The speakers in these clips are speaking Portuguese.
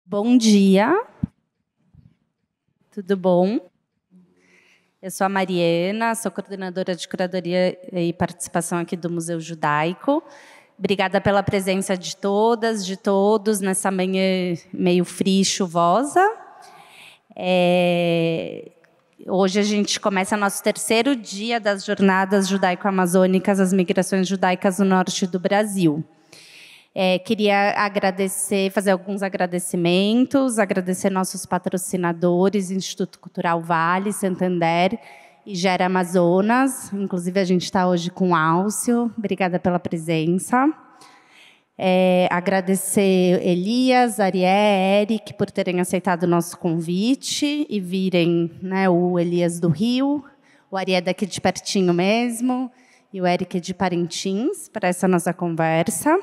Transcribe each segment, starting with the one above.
Bom dia, tudo bom? Eu sou a Mariana, sou coordenadora de curadoria e participação aqui do Museu Judaico. Obrigada pela presença de todas, de todos, nessa manhã meio fria e chuvosa. Hoje a gente começa nosso terceiro dia das Jornadas Judaico-Amazônicas, as migrações judaicas no norte do Brasil. Queria agradecer, fazer alguns agradecimentos, agradecer nossos patrocinadores, Instituto Cultural Vale, Santander e Gera Amazonas. Inclusive, a gente está hoje com o Álcio. Obrigada pela presença. Agradecer Elias, Arié, Eric, por terem aceitado o nosso convite e virem, né, o Elias do Rio, o Arié daqui de pertinho mesmo, e o Eric de Parintins, para essa nossa conversa.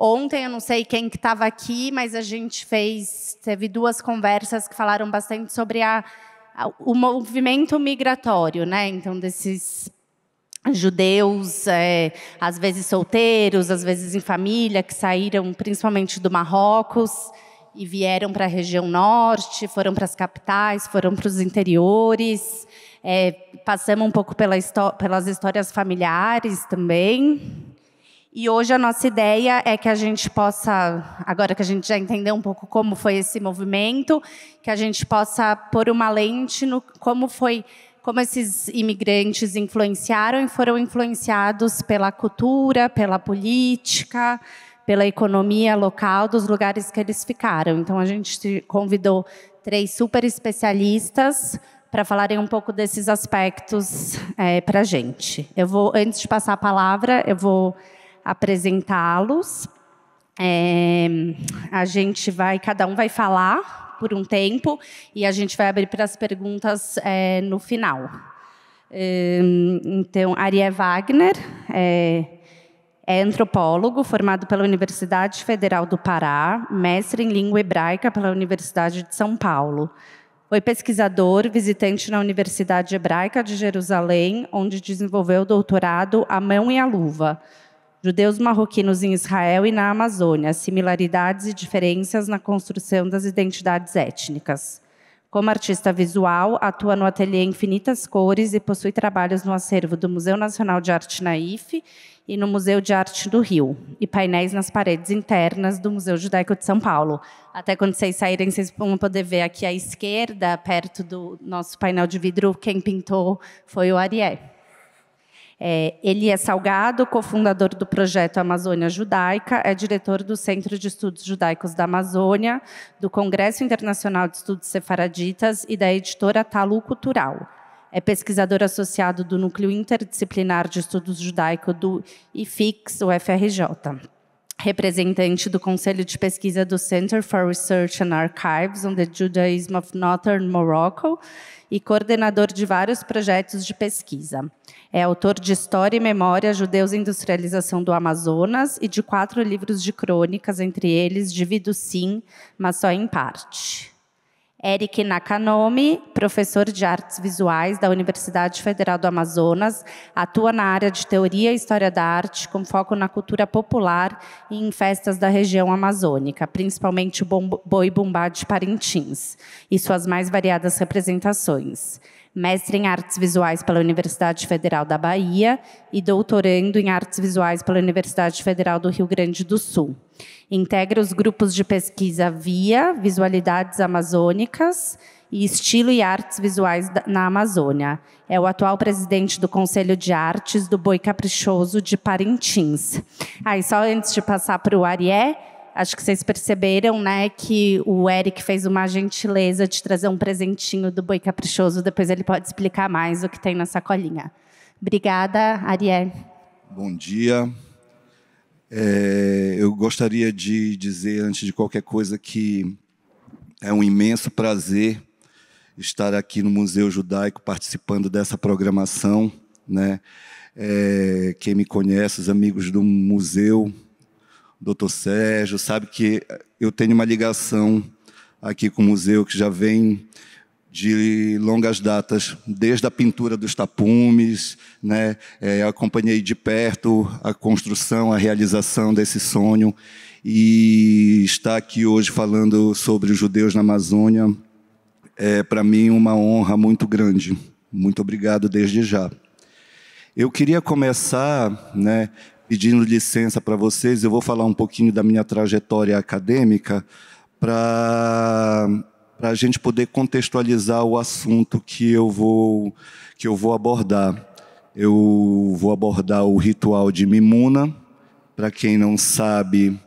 Ontem, eu não sei quem que estava aqui, mas a gente teve duas conversas que falaram bastante sobre o movimento migratório, né? Então, desses judeus, às vezes solteiros, às vezes em família, que saíram principalmente do Marrocos e vieram para a região norte, foram para as capitais, foram para os interiores. Passamos um pouco pelas histórias familiares também. E hoje a nossa ideia é que a gente possa, agora que a gente já entendeu um pouco como foi esse movimento, que a gente possa pôr uma lente no como esses imigrantes influenciaram e foram influenciados pela cultura, pela política, pela economia local dos lugares que eles ficaram. Então, a gente convidou 3 super especialistas para falarem um pouco desses aspectos para a gente. Antes de passar a palavra, eu vou apresentá-los. Cada um vai falar por um tempo e a gente vai abrir para as perguntas no final. Então, Arié Wagner é antropólogo, formado pela Universidade Federal do Pará, mestre em língua hebraica pela Universidade de São Paulo. Foi pesquisador, visitante na Universidade Hebraica de Jerusalém, onde desenvolveu o doutorado A Mão e a Luva, Judeus marroquinos em Israel e na Amazônia, similaridades e diferenças na construção das identidades étnicas. Como artista visual, atua no ateliê Infinitas Cores e possui trabalhos no acervo do Museu Nacional de Arte Naif e no Museu de Arte do Rio, e painéis nas paredes internas do Museu Judaico de São Paulo. Até quando vocês saírem, vocês vão poder ver aqui à esquerda, perto do nosso painel de vidro, quem pintou foi o Arié. Elias Salgado, cofundador do projeto Amazônia Judaica, é diretor do Centro de Estudos Judaicos da Amazônia, do Congresso Internacional de Estudos Sefaraditas e da editora Talu Cultural. É pesquisador associado do Núcleo Interdisciplinar de Estudos Judaico do IFIX, o FRJ. Representante do Conselho de Pesquisa do Center for Research and Archives on the Judaism of Northern Morocco e coordenador de vários projetos de pesquisa. É autor de História e Memória, Judeus e Industrialização do Amazonas e de 4 livros de crônicas, entre eles Divido Sim, mas só em parte. Eric Nakanomi, professor de artes visuais da Universidade Federal do Amazonas, atua na área de teoria e história da arte, com foco na cultura popular e em festas da região amazônica, principalmente o Boi-Bumbá de Parintins, e suas mais variadas representações. Mestre em Artes Visuais pela Universidade Federal da Bahia e doutorando em Artes Visuais pela Universidade Federal do Rio Grande do Sul. Integra os grupos de pesquisa VIA, Visualidades Amazônicas, e Estilo e Artes Visuais na Amazônia. É o atual presidente do Conselho de Artes do Boi Caprichoso de Parintins. E só antes de passar para o Arié, acho que vocês perceberam, né, que o Eric fez uma gentileza de trazer um presentinho do Boi Caprichoso. Depois ele pode explicar mais o que tem na sacolinha. Obrigada, Arié. Bom dia. Eu gostaria de dizer, antes de qualquer coisa, que é um imenso prazer estar aqui no Museu Judaico participando dessa programação, né? Quem me conhece, os amigos do museu, Dr. Sérgio, sabe que eu tenho uma ligação aqui com o museu que já vem de longas datas, desde a pintura dos tapumes, né? Acompanhei de perto a construção, a realização desse sonho, e estar aqui hoje falando sobre os judeus na Amazônia é, para mim, uma honra muito grande. Muito obrigado desde já. Eu queria começar, né, pedindo licença para vocês. Eu vou falar um pouquinho da minha trajetória acadêmica para a gente poder contextualizar o assunto que eu vou abordar. Eu vou abordar o ritual de Mimuna. Para quem não sabe,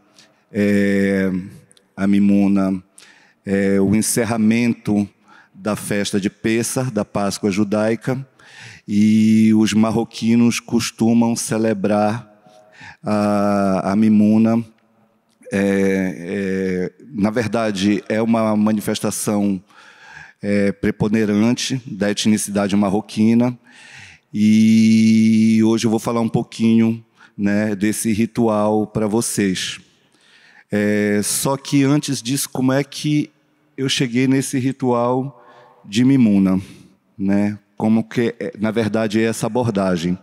a Mimuna é o encerramento da festa de Pêssar, da Páscoa judaica, e os marroquinos costumam celebrar a Mimuna. Na verdade, é uma manifestação preponderante da etnicidade marroquina, e hoje eu vou falar um pouquinho, né, desse ritual para vocês. Só que antes disso, como é que eu cheguei nesse ritual de Mimuna, né? Como que, na verdade, é essa abordagem.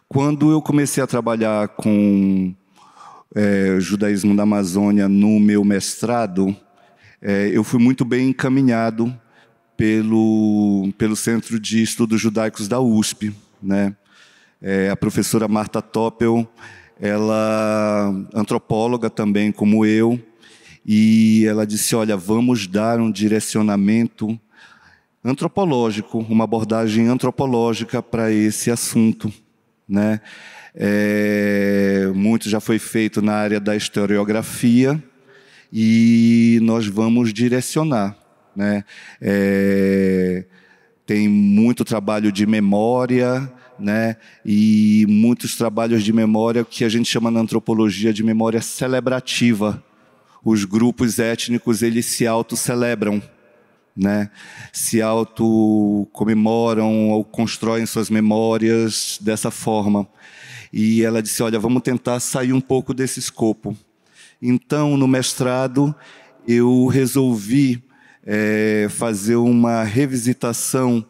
Quando eu comecei a trabalhar com judaísmo da Amazônia no meu mestrado, eu fui muito bem encaminhado pelo Centro de Estudos Judaicos da USP, né? A professora Marta Toppel, ela antropóloga também como eu, e ela disse, olha, vamos dar um direcionamento antropológico, uma abordagem antropológica para esse assunto, né? Muito já foi feito na área da historiografia e nós vamos direcionar, né? Tem muito trabalho de memória, né? E muitos trabalhos de memória que a gente chama na antropologia de memória celebrativa. Os grupos étnicos, eles se autocelebram, né? Se autocomemoram ou constroem suas memórias dessa forma. E ela disse, olha, vamos tentar sair um pouco desse escopo. Então, no mestrado, eu resolvi fazer uma revisitação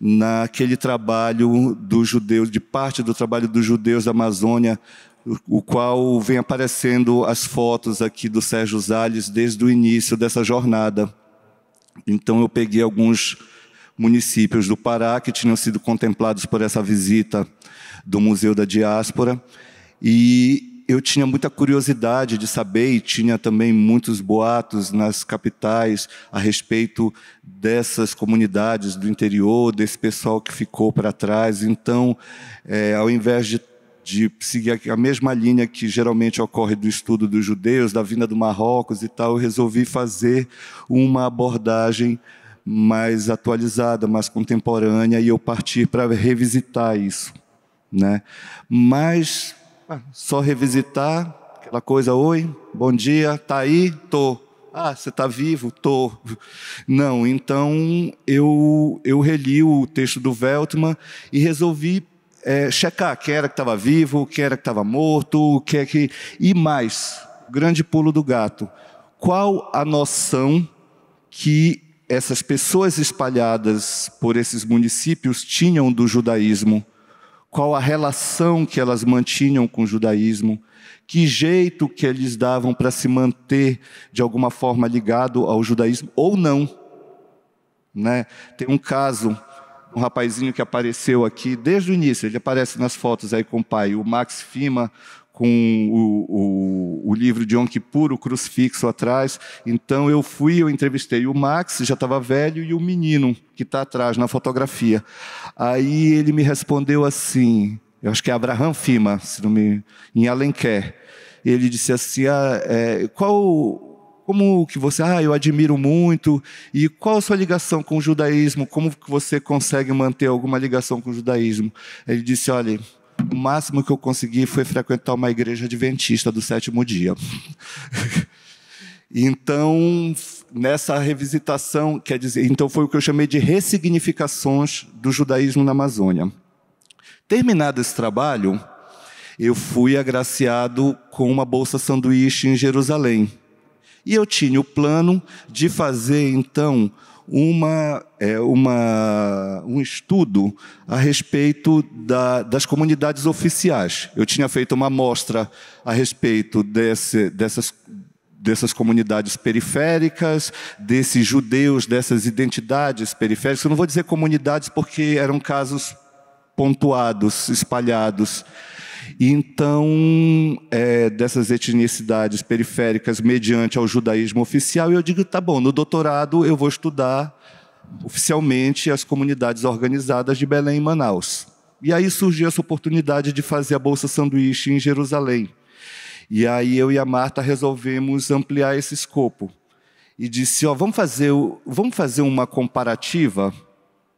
naquele trabalho dos judeus, de parte do trabalho dos judeus da Amazônia, o qual vem aparecendo as fotos aqui do Sérgio Zales desde o início dessa jornada. Então, eu peguei alguns municípios do Pará que tinham sido contemplados por essa visita do Museu da Diáspora, e eu tinha muita curiosidade de saber, e tinha também muitos boatos nas capitais a respeito dessas comunidades do interior, desse pessoal que ficou para trás. Então, ao invés de seguir a mesma linha que geralmente ocorre do estudo dos judeus, da vinda do Marrocos e tal, eu resolvi fazer uma abordagem mais atualizada, mais contemporânea, e eu parti para revisitar isso, né? Mas só revisitar aquela coisa, oi, bom dia, tá aí? Tô. Ah, você está vivo? Tô. Não, então eu reli o texto do Veltman e resolvi checar quem era que estava vivo, quem era que estava morto, quem é que... E mais, grande pulo do gato, qual a noção que essas pessoas espalhadas por esses municípios tinham do judaísmo? Qual a relação que elas mantinham com o judaísmo? Que jeito que eles davam para se manter, de alguma forma, ligado ao judaísmo, ou não, né? Tem um caso, um rapazinho que apareceu aqui desde o início, ele aparece nas fotos aí com o pai, o Max Fima, com o livro de Yom Kippur, o crucifixo atrás. Então eu entrevistei o Max, já estava velho, e o menino que está atrás na fotografia. Aí ele me respondeu assim, eu acho que é Abraham Fima, em Alenquer. Ele disse assim, como que você... eu admiro muito. E qual a sua ligação com o judaísmo? Como que você consegue manter alguma ligação com o judaísmo? Ele disse, olha, o máximo que eu consegui foi frequentar uma igreja adventista do 7º dia. Então, nessa revisitação, quer dizer, então foi o que eu chamei de ressignificações do judaísmo na Amazônia. Terminado esse trabalho, eu fui agraciado com uma bolsa sanduíche em Jerusalém. E eu tinha o plano de fazer, então, um estudo a respeito das comunidades oficiais. Eu tinha feito uma amostra a respeito dessas comunidades periféricas, desses judeus, dessas identidades periféricas. Eu não vou dizer comunidades porque eram casos pontuados, espalhados. Então, dessas etnicidades periféricas mediante ao judaísmo oficial, eu digo, tá bom, no doutorado eu vou estudar oficialmente as comunidades organizadas de Belém e Manaus. E aí surgiu essa oportunidade de fazer a Bolsa Sanduíche em Jerusalém. E aí eu e a Marta resolvemos ampliar esse escopo. E disse, vamos fazer uma comparativa,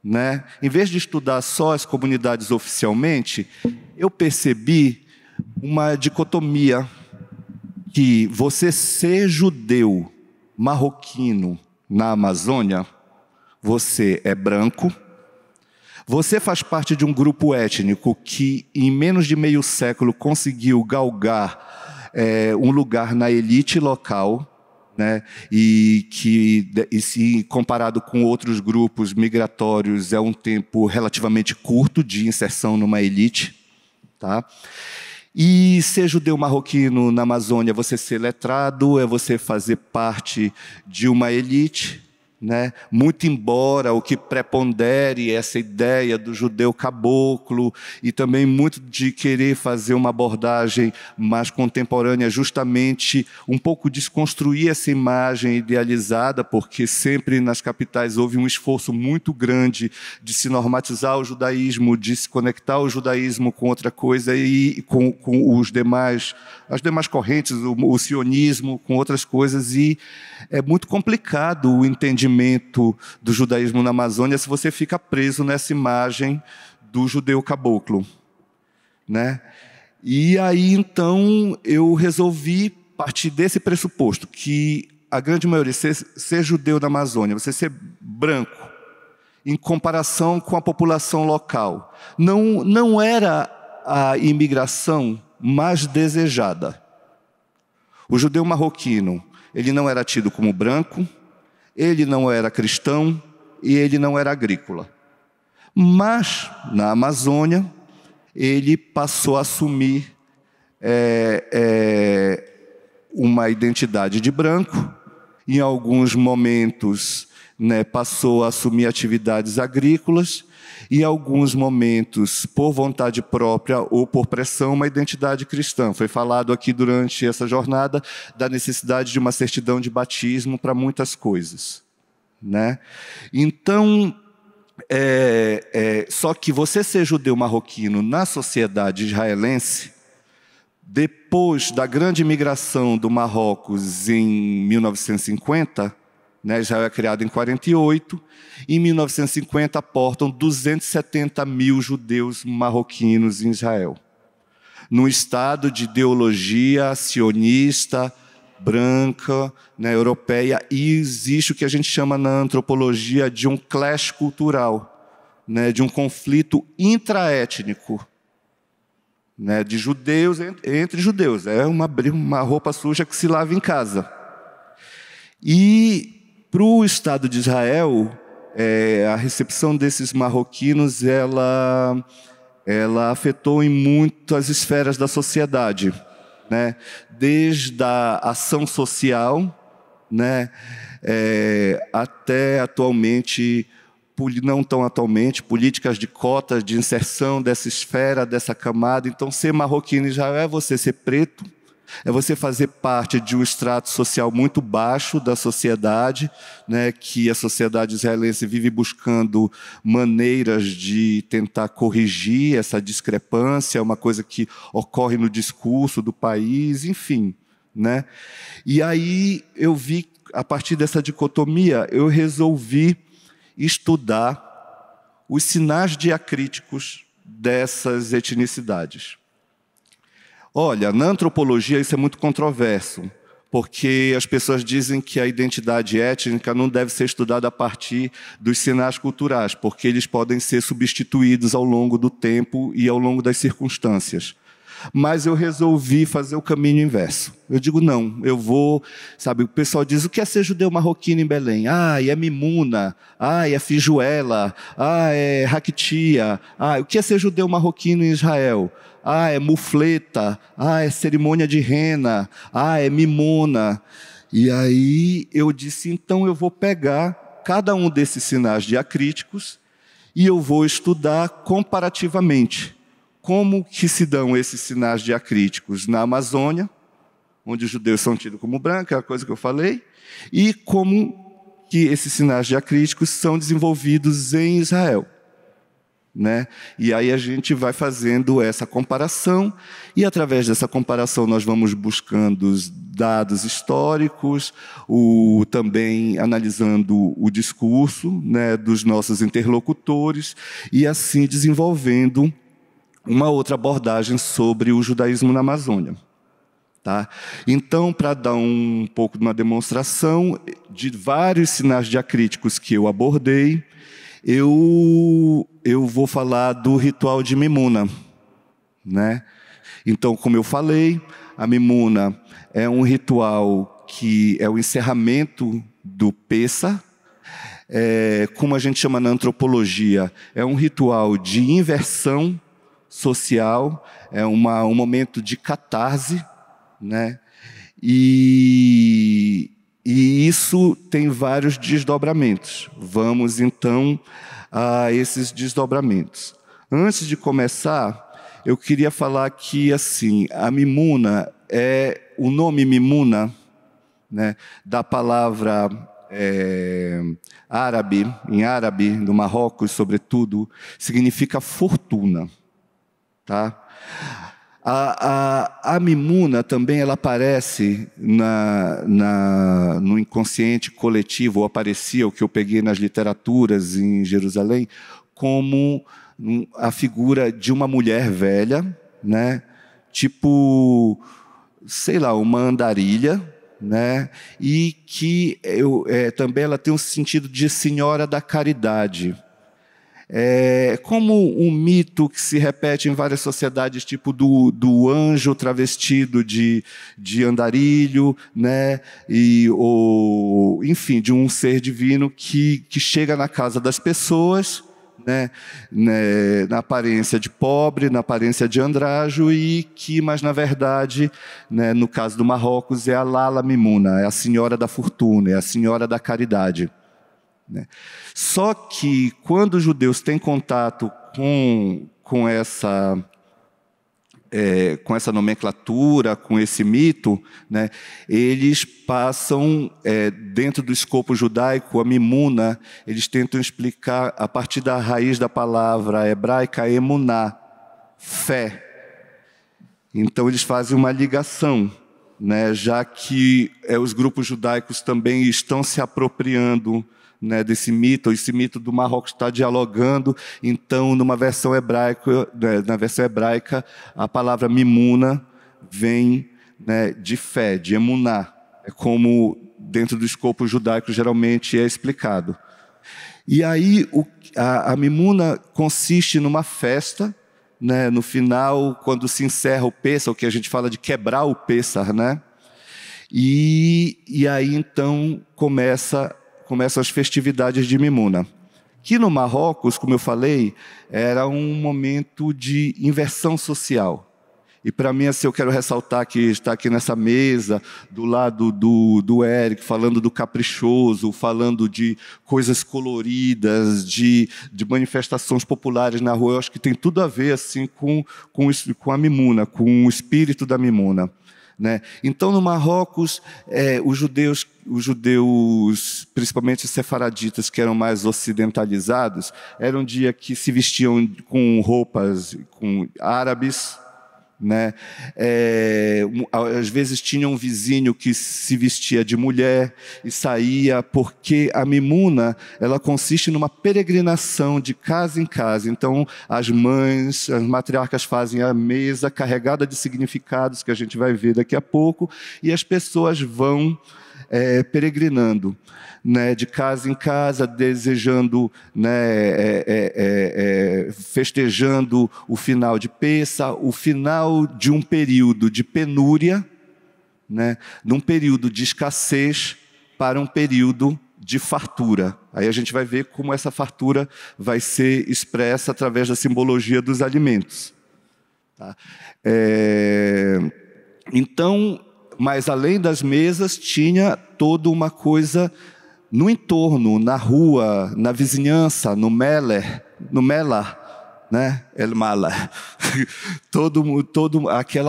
né? Em vez de estudar só as comunidades oficialmente, eu percebi uma dicotomia, que você ser judeu marroquino na Amazônia, você é branco, você faz parte de um grupo étnico que em menos de meio século conseguiu galgar um lugar na elite local, né? E se comparado com outros grupos migratórios, é um tempo relativamente curto de inserção numa elite. Tá? E ser judeu marroquino na Amazônia, você ser letrado, é você fazer parte de uma elite, né? Muito embora o que prepondere essa ideia do judeu caboclo e também muito de querer fazer uma abordagem mais contemporânea, justamente um pouco desconstruir essa imagem idealizada, porque sempre nas capitais houve um esforço muito grande de se normatizar o judaísmo, de se conectar o judaísmo com outra coisa e com as demais correntes, o sionismo, com outras coisas, e é muito complicado o entendimento do judaísmo na Amazônia se você fica preso nessa imagem do judeu caboclo, né? E aí, então, eu resolvi partir desse pressuposto, que a grande maioria, ser judeu da Amazônia, você ser branco, em comparação com a população local, não era a imigração mais desejada. O judeu marroquino, ele não era tido como branco, ele não era cristão e ele não era agrícola. Mas, na Amazônia, ele passou a assumir uma identidade de branco. Em alguns momentos, né, passou a assumir atividades agrícolas. Em alguns momentos, por vontade própria ou por pressão, uma identidade cristã. Foi falado aqui durante essa jornada da necessidade de uma certidão de batismo para muitas coisas, né? Então, só que você ser judeu marroquino na sociedade israelense, depois da grande imigração do Marrocos em 1950, né, Israel é criado em 48, em 1950 aportam 270 mil judeus marroquinos em Israel, num estado de ideologia sionista, branca, né, europeia, e existe o que a gente chama na antropologia de um clash cultural, né, de um conflito intraétnico, né, de judeus entre judeus. É uma roupa suja que se lava em casa. E para o Estado de Israel, a recepção desses marroquinos, ela afetou em muitas esferas da sociedade, né? Desde a ação social, né, até atualmente, não tão atualmente, políticas de cotas, de inserção dessa esfera, dessa camada. Então, ser marroquino em Israel é você ser preto, é você fazer parte de um extrato social muito baixo da sociedade, né, que a sociedade israelense vive buscando maneiras de tentar corrigir essa discrepância, uma coisa que ocorre no discurso do país, enfim, né? E aí eu vi, a partir dessa dicotomia, eu resolvi estudar os sinais diacríticos dessas etnicidades. Olha, na antropologia isso é muito controverso, porque as pessoas dizem que a identidade étnica não deve ser estudada a partir dos sinais culturais, porque eles podem ser substituídos ao longo do tempo e ao longo das circunstâncias. Mas eu resolvi fazer o caminho inverso. Eu digo, não, eu vou... Sabe, o pessoal diz, o que é ser judeu marroquino em Belém? É Mimuna, é Fijuela, é Raquitia. O que é ser judeu marroquino em Israel? É mufleta, é cerimônia de rena, é mimona. E aí eu disse, então eu vou pegar cada um desses sinais diacríticos e eu vou estudar comparativamente como que se dão esses sinais diacríticos na Amazônia, onde os judeus são tidos como brancos, é a coisa que eu falei, e como que esses sinais diacríticos são desenvolvidos em Israel. Né? E aí a gente vai fazendo essa comparação, e através dessa comparação nós vamos buscando os dados históricos, também analisando o discurso, né, dos nossos interlocutores, e assim desenvolvendo uma outra abordagem sobre o judaísmo na Amazônia. Tá? Então, para dar um pouco de uma demonstração de vários sinais diacríticos que eu abordei, eu vou falar do ritual de Mimuna, né? Então, como eu falei, a Mimuna é um ritual que é o encerramento do Pêssar. Como a gente chama na antropologia, é um ritual de inversão social, é um momento de catarse, né? E isso tem vários desdobramentos. Vamos, então, a esses desdobramentos. Antes de começar, eu queria falar que, assim, a Mimuna o nome Mimuna, né, da palavra árabe, em árabe, no Marrocos, sobretudo, significa fortuna. Tá? A Mimuna também ela aparece no inconsciente coletivo, ou aparecia, o que eu peguei nas literaturas em Jerusalém, como a figura de uma mulher velha, né? Tipo, sei lá, uma andarilha, né? E que também ela tem um sentido de senhora da caridade. Como um mito que se repete em várias sociedades, tipo do anjo travestido de andarilho, né? Enfim, de um ser divino que chega na casa das pessoas, né? Na aparência de pobre, na aparência de andrajo, mas na verdade, né, no caso do Marrocos, é a Lala Mimuna, é a senhora da fortuna, é a senhora da caridade. Né? Só que quando os judeus têm contato com essa nomenclatura, com esse mito, né, eles passam, dentro do escopo judaico, a Mimuna, eles tentam explicar a partir da raiz da palavra hebraica emuná, fé. Então eles fazem uma ligação, né, já que os grupos judaicos também estão se apropriando, né, desse mito, esse mito do Marrocos está dialogando, então, na versão hebraica, a palavra Mimuna vem, né, de fé, de emuná, como dentro do escopo judaico geralmente é explicado. E aí, a Mimuna consiste numa festa, né, no final, quando se encerra o Pêssar, o que a gente fala de quebrar o Pêssar, né? E aí, então, começam as festividades de Mimuna, que no Marrocos, como eu falei, era um momento de inversão social. E para mim, assim, eu quero ressaltar que está aqui nessa mesa, do lado do Eric, falando do caprichoso, falando de coisas coloridas, de manifestações populares na rua. Eu acho que tem tudo a ver assim, com a Mimuna, com o espírito da Mimuna. Né? Então, no Marrocos, os judeus, principalmente os sefaraditas, que eram mais ocidentalizados, era um dia que se vestiam com roupas árabes, né? Às vezes tinha um vizinho que se vestia de mulher e saía, porque a Mimuna ela consiste numa peregrinação de casa em casa. Então as mães, as matriarcas fazem a mesa carregada de significados que a gente vai ver daqui a pouco, e as pessoas vão peregrinando, né, de casa em casa, desejando, né, festejando o final de Pêssah, o final de um período de penúria, né, num período de escassez para um período de fartura. Aí a gente vai ver como essa fartura vai ser expressa através da simbologia dos alimentos. Tá? Então, mas além das mesas, tinha toda uma coisa no entorno, na rua, na vizinhança, no Meller, né? El Mala.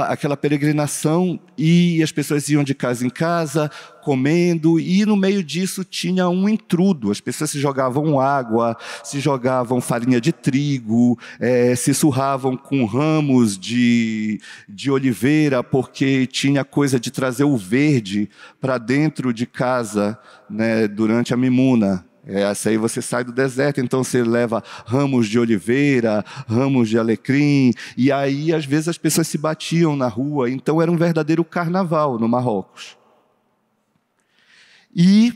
aquela peregrinação, e as pessoas iam de casa em casa, comendo, e no meio disso tinha um intrudo. As pessoas se jogavam água, se jogavam farinha de trigo, se surravam com ramos de oliveira, porque tinha coisa de trazer o verde para dentro de casa, né, durante a mimuna. Essa aí você sai do deserto, então você leva ramos de oliveira, ramos de alecrim, e aí às vezes as pessoas se batiam na rua, então era um verdadeiro carnaval no Marrocos. E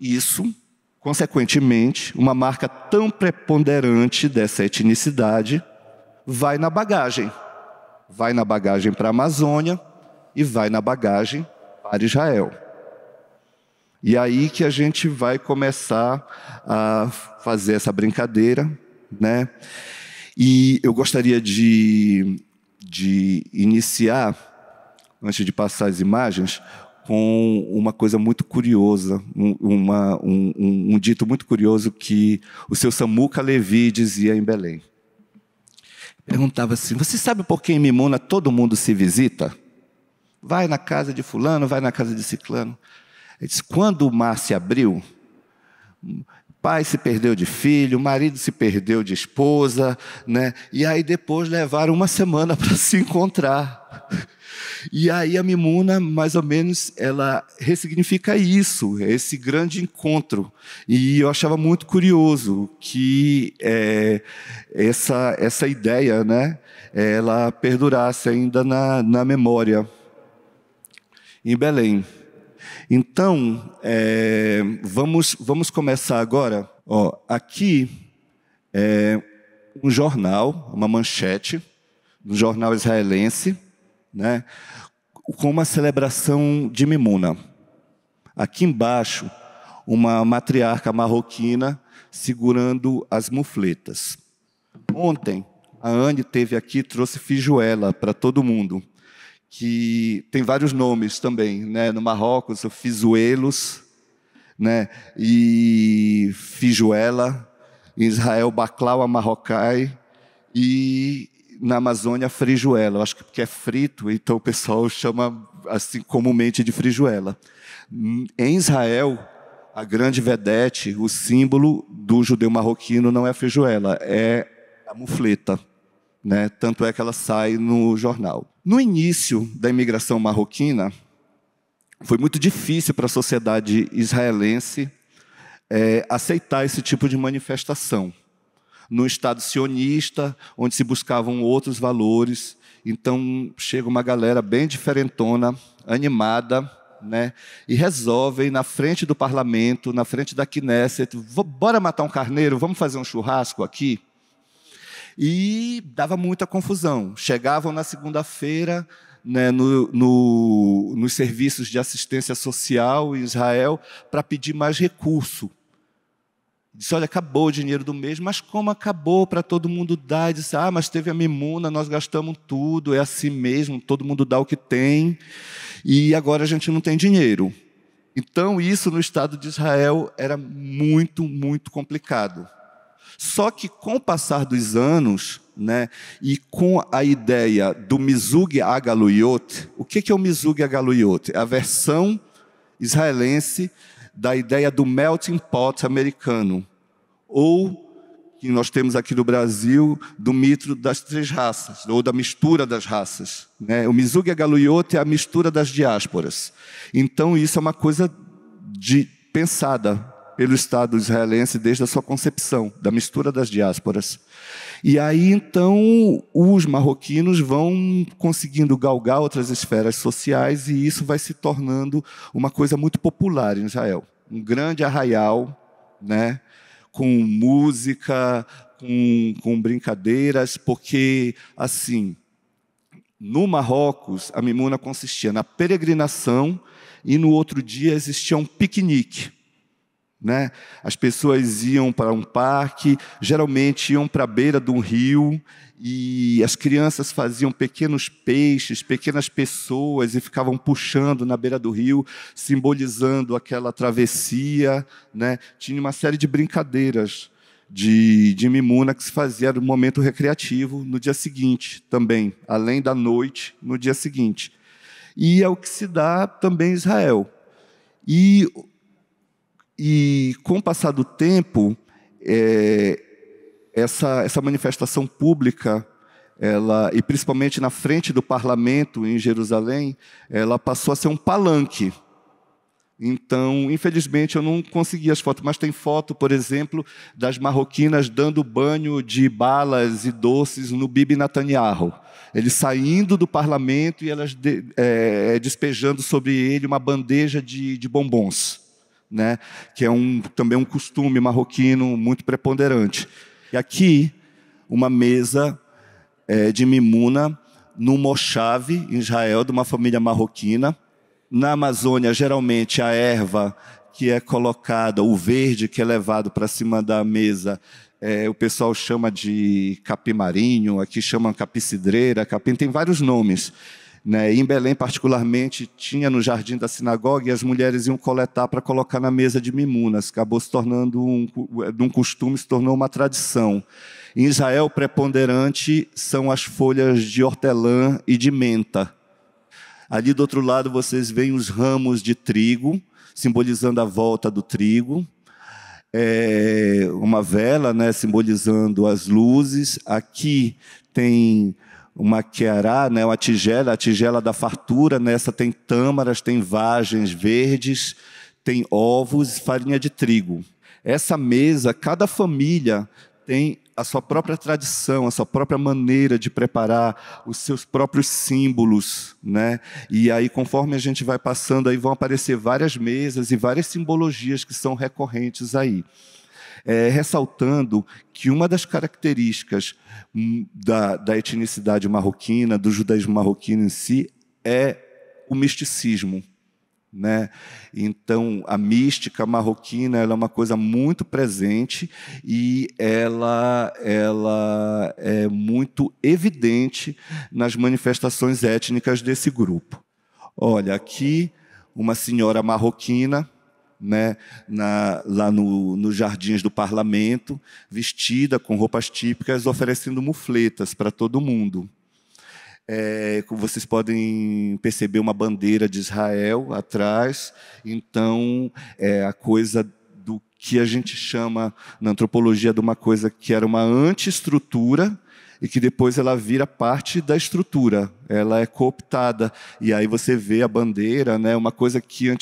isso, consequentemente, uma marca tão preponderante dessa etnicidade vai na bagagem. Vai na bagagem para a Amazônia e vai na bagagem para Israel. E aí que a gente vai começar a fazer essa brincadeira, né? E eu gostaria de iniciar, antes de passar as imagens, com uma coisa muito curiosa, um dito muito curioso que o seu Samuca Levi dizia em Belém. Perguntava assim: você sabe por que em Mimuna todo mundo se visita? Vai na casa de fulano, vai na casa de ciclano. Ele disse: quando o mar se abriu, pai se perdeu de filho, marido se perdeu de esposa, né? E aí depois levaram uma semana para se encontrar. E aí a Mimuna, mais ou menos, ela ressignifica isso, esse grande encontro. E eu achava muito curioso que essa ideia, né, ela perdurasse ainda na memória em Belém. Então, vamos começar agora. Ó, aqui é um jornal, uma manchete, um jornal israelense, né, com uma celebração de Mimuna. Aqui embaixo, uma matriarca marroquina segurando as mufletas. Ontem, a Anne esteve aqui, trouxe fijuela para todo mundo, que tem vários nomes também, né? No Marrocos, fizuelos, né? E fijuela, em Israel, baclaua marrocai, e na Amazônia, frijuela. Eu acho que porque é frito, então o pessoal chama assim comumente de frijuela. Em Israel, a grande vedete, o símbolo do judeu marroquino não é a frijuela, é a mufleta, né? Tanto é que ela sai no jornal. No início da imigração marroquina, foi muito difícil para a sociedade israelense aceitar esse tipo de manifestação. No Estado sionista, onde se buscavam outros valores, então chega uma galera bem diferentona, animada, né? E resolvem, na frente do parlamento, na frente da Knesset: bora matar um carneiro, vamos fazer um churrasco aqui? E dava muita confusão. Chegavam na segunda-feira, né, nos serviços de assistência social em Israel para pedir mais recurso. Disse: olha, acabou o dinheiro do mês. Mas como acabou? Para todo mundo dar. E disse: mas teve a Mimuna, nós gastamos tudo, é assim mesmo, todo mundo dá o que tem, e agora a gente não tem dinheiro. Então isso no Estado de Israel era muito, muito complicado. Só que com o passar dos anos, né, e com a ideia do Mizug Agaluyot, o que é o Mizug Agaluyot? É a versão israelense da ideia do melting pot americano, ou, que nós temos aqui no Brasil, do mito das três raças, ou da mistura das raças, né? O Mizug Agaluyot é a mistura das diásporas. Então isso é uma coisa pensada pelo Estado israelense desde a sua concepção, da mistura das diásporas. E aí, então, os marroquinos vão conseguindo galgar outras esferas sociais e isso vai se tornando uma coisa muito popular em Israel. Um grande arraial, né, com música, com brincadeiras, porque, assim, no Marrocos, a Mimuna consistia na peregrinação e no outro dia existia um piquenique. Né? As pessoas iam para um parque, geralmente iam para a beira de um rio, e as crianças faziam pequenos peixes, pequenas pessoas, e ficavam puxando na beira do rio, simbolizando aquela travessia. Né? Tinha uma série de brincadeiras de Mimuna que se fazia no momento recreativo no dia seguinte também, além da noite, no dia seguinte. E é o que se dá também em Israel. E com o passar do tempo, essa manifestação pública, e principalmente na frente do parlamento em Jerusalém, ela passou a ser um palanque. Então, infelizmente, eu não consegui as fotos, mas tem foto, por exemplo, das marroquinas dando banho de balas e doces no Bibi Netanyahu. Ele saindo do parlamento e elas despejando sobre ele uma bandeja de bombons. Né, que é também um costume marroquino muito preponderante. E aqui, uma mesa de Mimuna, no Moshav, em Israel, de uma família marroquina. Na Amazônia, geralmente, a erva que é colocada, o verde que é levado para cima da mesa, o pessoal chama de capim-marinho, aqui chamam capim-cidreira, capim tem vários nomes. Né? Em Belém, particularmente, tinha no jardim da sinagoga e as mulheres iam coletar para colocar na mesa de Mimunas. Acabou se tornando de um costume, se tornou uma tradição. Em Israel, preponderante são as folhas de hortelã e de menta. Ali do outro lado vocês veem os ramos de trigo, simbolizando a volta do trigo. Uma vela, né, simbolizando as luzes. Aqui tem uma queará, né, uma tigela, a tigela da fartura. Nessa tem tâmaras, tem vagens verdes, tem ovos e farinha de trigo. Essa mesa, cada família tem a sua própria tradição, a sua própria maneira de preparar os seus próprios símbolos. Né? E aí, conforme a gente vai passando, aí vão aparecer várias mesas e várias simbologias que são recorrentes aí. Ressaltando que uma das características da etnicidade marroquina, do judaísmo marroquino em si, é o misticismo. Né? Então, a mística marroquina ela é uma coisa muito presente e ela é muito evidente nas manifestações étnicas desse grupo. Olha, aqui uma senhora marroquina, né, lá nos jardins do parlamento, vestida com roupas típicas, oferecendo mufletas para todo mundo. Como vocês podem perceber, uma bandeira de Israel atrás. Então, é a coisa do que a gente chama, na antropologia, de uma coisa que era uma antiestrutura e que depois ela vira parte da estrutura, ela é cooptada. E aí você vê a bandeira, né, uma coisa que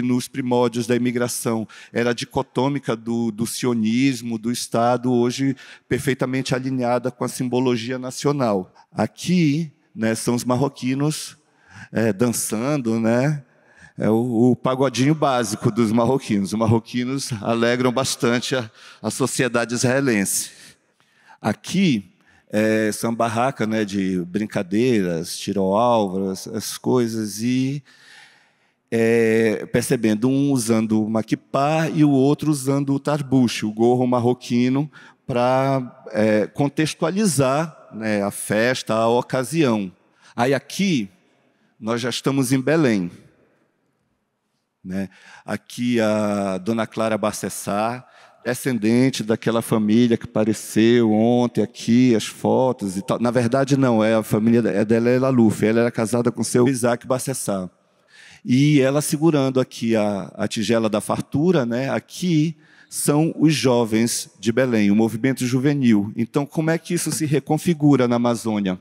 nos primórdios da imigração era dicotômica do sionismo, do Estado, hoje perfeitamente alinhada com a simbologia nacional. Aqui, né, são os marroquinos dançando, né? É o pagodinho básico dos marroquinos. Os marroquinos alegram bastante a sociedade israelense. Aqui são barracas, né, de brincadeiras, tiro ao alvo, as coisas, e percebendo um usando o maquipá e o outro usando o tarbuche, o gorro marroquino, para contextualizar, né, a festa, a ocasião. Aí aqui, nós já estamos em Belém. Né? Aqui a dona Clara Barcessar, descendente daquela família que apareceu ontem aqui, as fotos e tal. Na verdade, não, a família dela é Laluf, ela era casada com o seu Isaac Barcessar. E ela segurando aqui a tigela da fartura, né? Aqui são os jovens de Belém, o movimento juvenil. Então, como é que isso se reconfigura na Amazônia?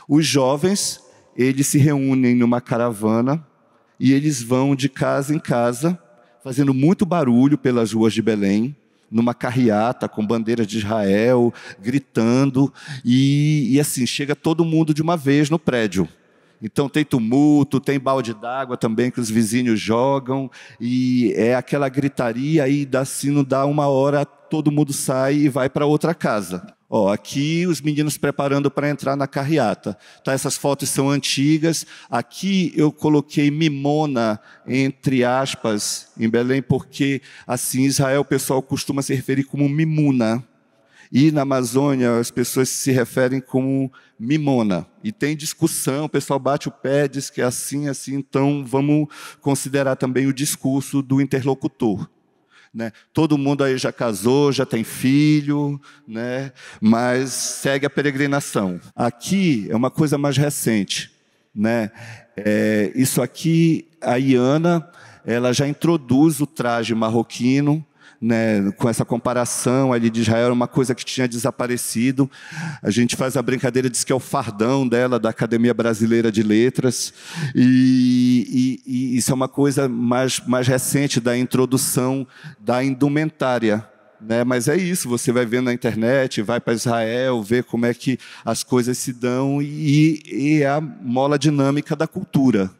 Os jovens, eles se reúnem numa caravana e eles vão de casa em casa fazendo muito barulho pelas ruas de Belém, numa carreata com bandeiras de Israel, gritando, e assim, chega todo mundo de uma vez no prédio. Então tem tumulto, tem balde d'água também que os vizinhos jogam, e é aquela gritaria, e assim não dá uma hora, todo mundo sai e vai para outra casa. Ó, aqui os meninos preparando para entrar na carreata. Tá, essas fotos são antigas. Aqui eu coloquei Mimona, entre aspas, em Belém, porque assim, em Israel o pessoal costuma se referir como Mimuna. E na Amazônia as pessoas se referem como Mimona. E tem discussão, o pessoal bate o pé, diz que é assim, assim. Então vamos considerar também o discurso do interlocutor. Né? Todo mundo aí já casou, já tem filho, né? Mas segue a peregrinação. Aqui é uma coisa mais recente. Né? Isso aqui, a Iana, ela já introduz o traje marroquino, né, com essa comparação ali de Israel, uma coisa que tinha desaparecido. A gente faz a brincadeira, diz que é o fardão dela, da Academia Brasileira de Letras, e isso é uma coisa mais recente da introdução da indumentária. Né? Mas é isso, você vai ver na internet, vai para Israel, vê como é que as coisas se dão, e é a mola dinâmica da cultura.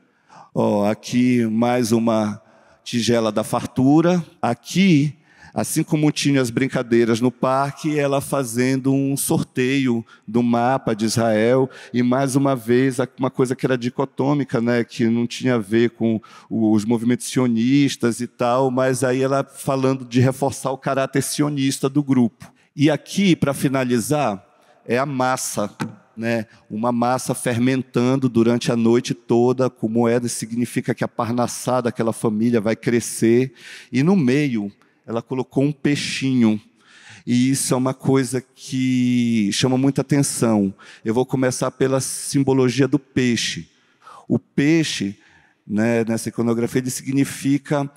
Ó, aqui mais uma tigela da fartura. Aqui, assim como tinha as brincadeiras no parque, ela fazendo um sorteio do mapa de Israel, e mais uma vez uma coisa que era dicotômica, né, que não tinha a ver com os movimentos sionistas e tal, mas aí ela falando de reforçar o caráter sionista do grupo. E aqui, para finalizar, é a massa, né, uma massa fermentando durante a noite toda, com moeda, significa que a parnassá daquela família vai crescer, e no meio ela colocou um peixinho, e isso é uma coisa que chama muita atenção. Eu vou começar pela simbologia do peixe. O peixe, né, nessa iconografia, ele significa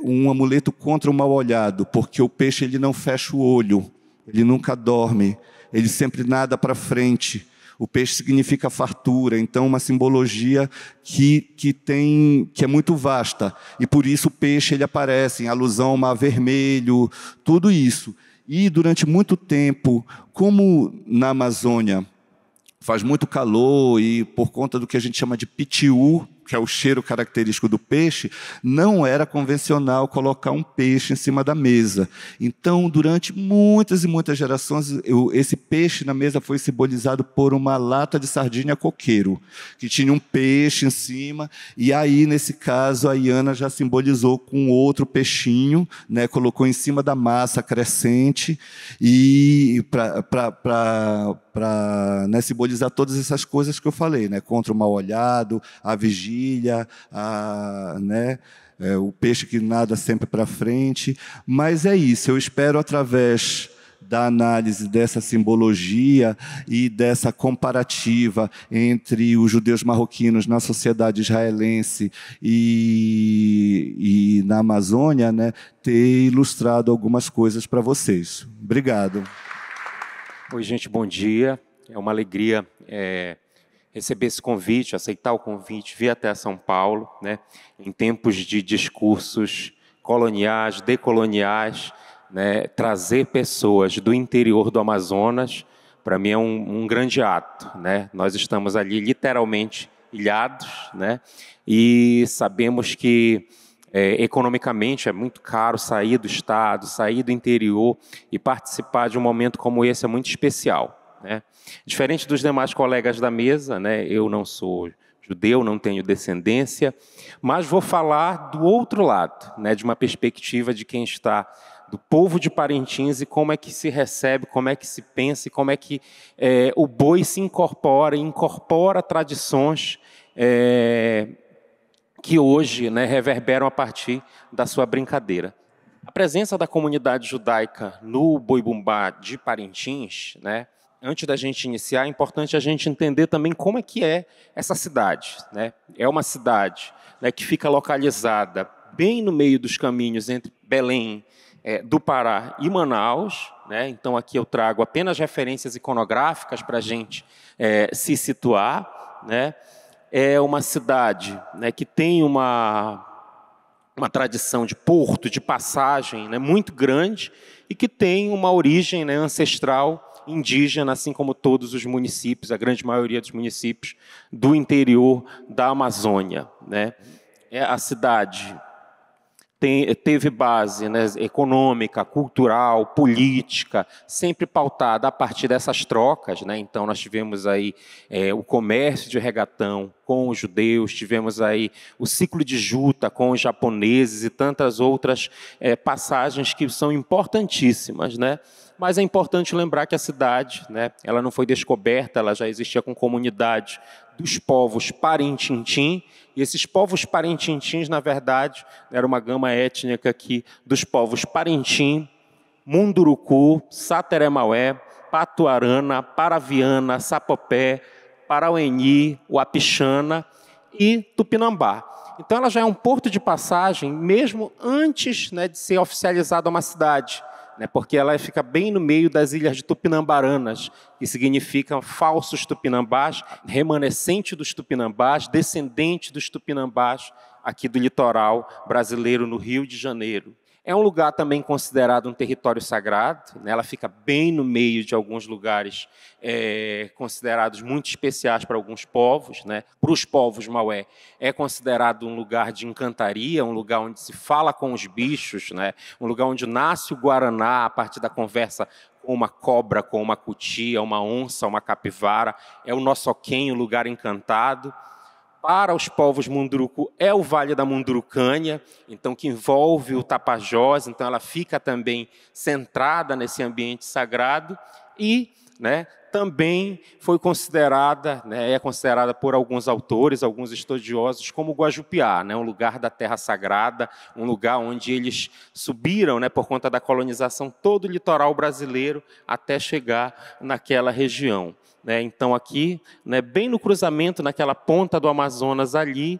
um amuleto contra o mal-olhado, porque o peixe ele não fecha o olho, ele nunca dorme, ele sempre nada para frente. O peixe significa fartura, então uma simbologia que é muito vasta. E por isso o peixe ele aparece em alusão ao mar vermelho, tudo isso. E durante muito tempo, como na Amazônia faz muito calor e por conta do que a gente chama de pitiu, que é o cheiro característico do peixe, não era convencional colocar um peixe em cima da mesa. Então, durante muitas e muitas gerações, esse peixe na mesa foi simbolizado por uma lata de sardinha coqueiro, que tinha um peixe em cima, e aí, nesse caso, a Iana já simbolizou com outro peixinho, né, colocou em cima da massa crescente, e para né, simbolizar todas essas coisas que eu falei, né, contra o mal-olhado, a vigília, né, o peixe que nada sempre para frente. Mas é isso, eu espero, através da análise dessa simbologia e dessa comparativa entre os judeus marroquinos na sociedade israelense e na Amazônia, né, ter ilustrado algumas coisas para vocês. Obrigado. Oi, gente, bom dia. É uma alegria receber esse convite, aceitar o convite, vir até São Paulo, né, em tempos de discursos coloniais, decoloniais, né, trazer pessoas do interior do Amazonas, para mim é um grande ato. Né? Nós estamos ali literalmente ilhados, né, e sabemos que economicamente é muito caro sair do estado, sair do interior e participar de um momento como esse é muito especial. Né? Diferente dos demais colegas da mesa, né, eu não sou judeu, não tenho descendência, mas vou falar do outro lado, né, de uma perspectiva de quem está do povo de Parintins e como é que se recebe, como é que se pensa e como é que o boi se incorpora tradições que hoje, né, reverberam a partir da sua brincadeira. A presença da comunidade judaica no Boi-Bumbá de Parintins, né, antes da gente iniciar, é importante a gente entender também como é que é essa cidade. Né? É uma cidade, né, que fica localizada bem no meio dos caminhos entre Belém, do Pará e Manaus. Né? Então, aqui eu trago apenas referências iconográficas para a gente se situar. Né? É uma cidade, né, que tem uma uma tradição de porto, de passagem, né, muito grande e que tem uma origem, né, ancestral indígena, assim como todos os municípios, a grande maioria dos municípios do interior da Amazônia, né. A cidade teve base, né, econômica, cultural, política, sempre pautada a partir dessas trocas, né? Então nós tivemos aí o comércio de regatão com os judeus, tivemos aí o ciclo de juta com os japoneses e tantas outras passagens que são importantíssimas, né? Mas é importante lembrar que a cidade, né, ela não foi descoberta, ela já existia com comunidade dos povos Parintintim, e esses povos parintintins, na verdade, era uma gama étnica aqui dos povos Parintim, Munduruku, Sateré-Maué, Patuarana, Paraviana, Sapopé, Paraueni, Uapixana e Tupinambá. Então ela já é um porto de passagem, mesmo antes, né, de ser oficializada uma cidade, né, porque ela fica bem no meio das ilhas de Tupinambaranas, que significam falsos tupinambás, remanescente dos tupinambás, descendente dos tupinambás aqui do litoral brasileiro, no Rio de Janeiro. É um lugar também considerado um território sagrado, né? Ela fica bem no meio de alguns lugares considerados muito especiais para alguns povos, né? Para os povos Maué, é considerado um lugar de encantaria, um lugar onde se fala com os bichos, né? Um lugar onde nasce o Guaraná a partir da conversa com uma cobra, com uma cutia, uma onça, uma capivara. É o Noçoquém, o lugar encantado. Para os povos Munduruku é o Vale da Mundurucânia, então que envolve o Tapajós, então ela fica também centrada nesse ambiente sagrado e, né, também foi considerada, né, é considerada por alguns autores, alguns estudiosos, como Guajupiá, né, um lugar da terra sagrada, um lugar onde eles subiram, né, por conta da colonização, todo o litoral brasileiro até chegar naquela região. Então, aqui, né, bem no cruzamento, naquela ponta do Amazonas ali,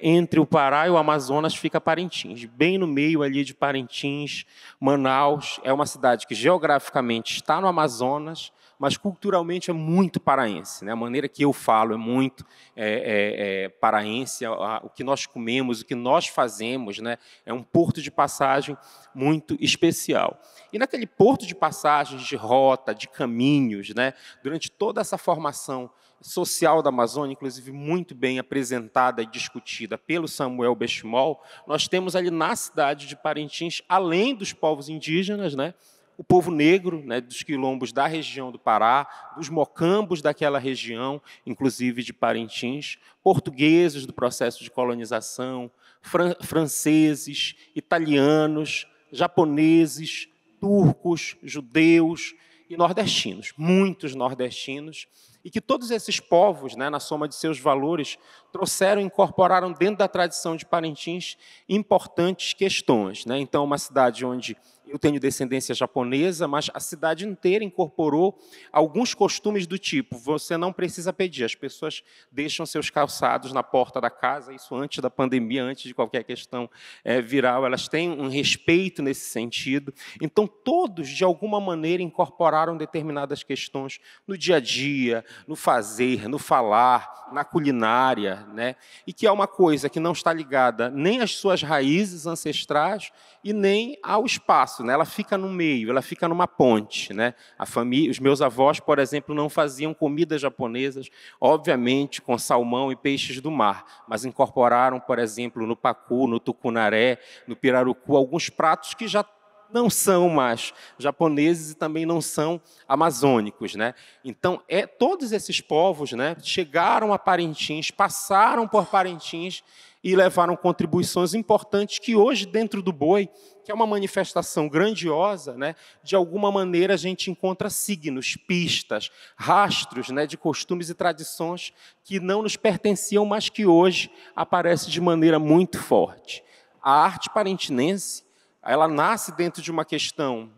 entre o Pará e o Amazonas, fica Parintins. Bem no meio ali de Parintins, Manaus, é uma cidade que geograficamente está no Amazonas, mas culturalmente é muito paraense, né? A maneira que eu falo é muito paraense, o que nós comemos, o que nós fazemos, né? É um porto de passagem muito especial. E naquele porto de passagens, de rota, de caminhos, né? Durante toda essa formação social da Amazônia, inclusive muito bem apresentada e discutida pelo Samuel Benchimol, nós temos ali na cidade de Parintins, além dos povos indígenas, né, o povo negro, né, dos quilombos da região do Pará, dos mocambos daquela região, inclusive de Parintins, portugueses do processo de colonização, franceses, italianos, japoneses, turcos, judeus e nordestinos, muitos nordestinos, e que todos esses povos, né, na soma de seus valores, trouxeram e incorporaram dentro da tradição de Parintins importantes questões, né? Então, uma cidade onde eu tenho descendência japonesa, mas a cidade inteira incorporou alguns costumes do tipo, você não precisa pedir, as pessoas deixam seus calçados na porta da casa, isso antes da pandemia, antes de qualquer questão viral, elas têm um respeito nesse sentido. Então, todos, de alguma maneira, incorporaram determinadas questões no dia a dia, no fazer, no falar, na culinária, né? E que é uma coisa que não está ligada nem às suas raízes ancestrais e nem ao espaço, né? Ela fica no meio, ela fica numa ponte, né? A família, os meus avós, por exemplo, não faziam comidas japonesas, obviamente com salmão e peixes do mar, mas incorporaram, por exemplo, no pacu, no tucunaré, no pirarucu, alguns pratos que já não são mais japoneses e também não são amazônicos, né? Então, todos esses povos, né, chegaram a Parintins, passaram por Parintins e levaram contribuições importantes que hoje, dentro do boi, que é uma manifestação grandiosa, né, de alguma maneira a gente encontra signos, pistas, rastros, né, de costumes e tradições que não nos pertenciam, mas que hoje aparecem de maneira muito forte. A arte parintinense, ela nasce dentro de uma questão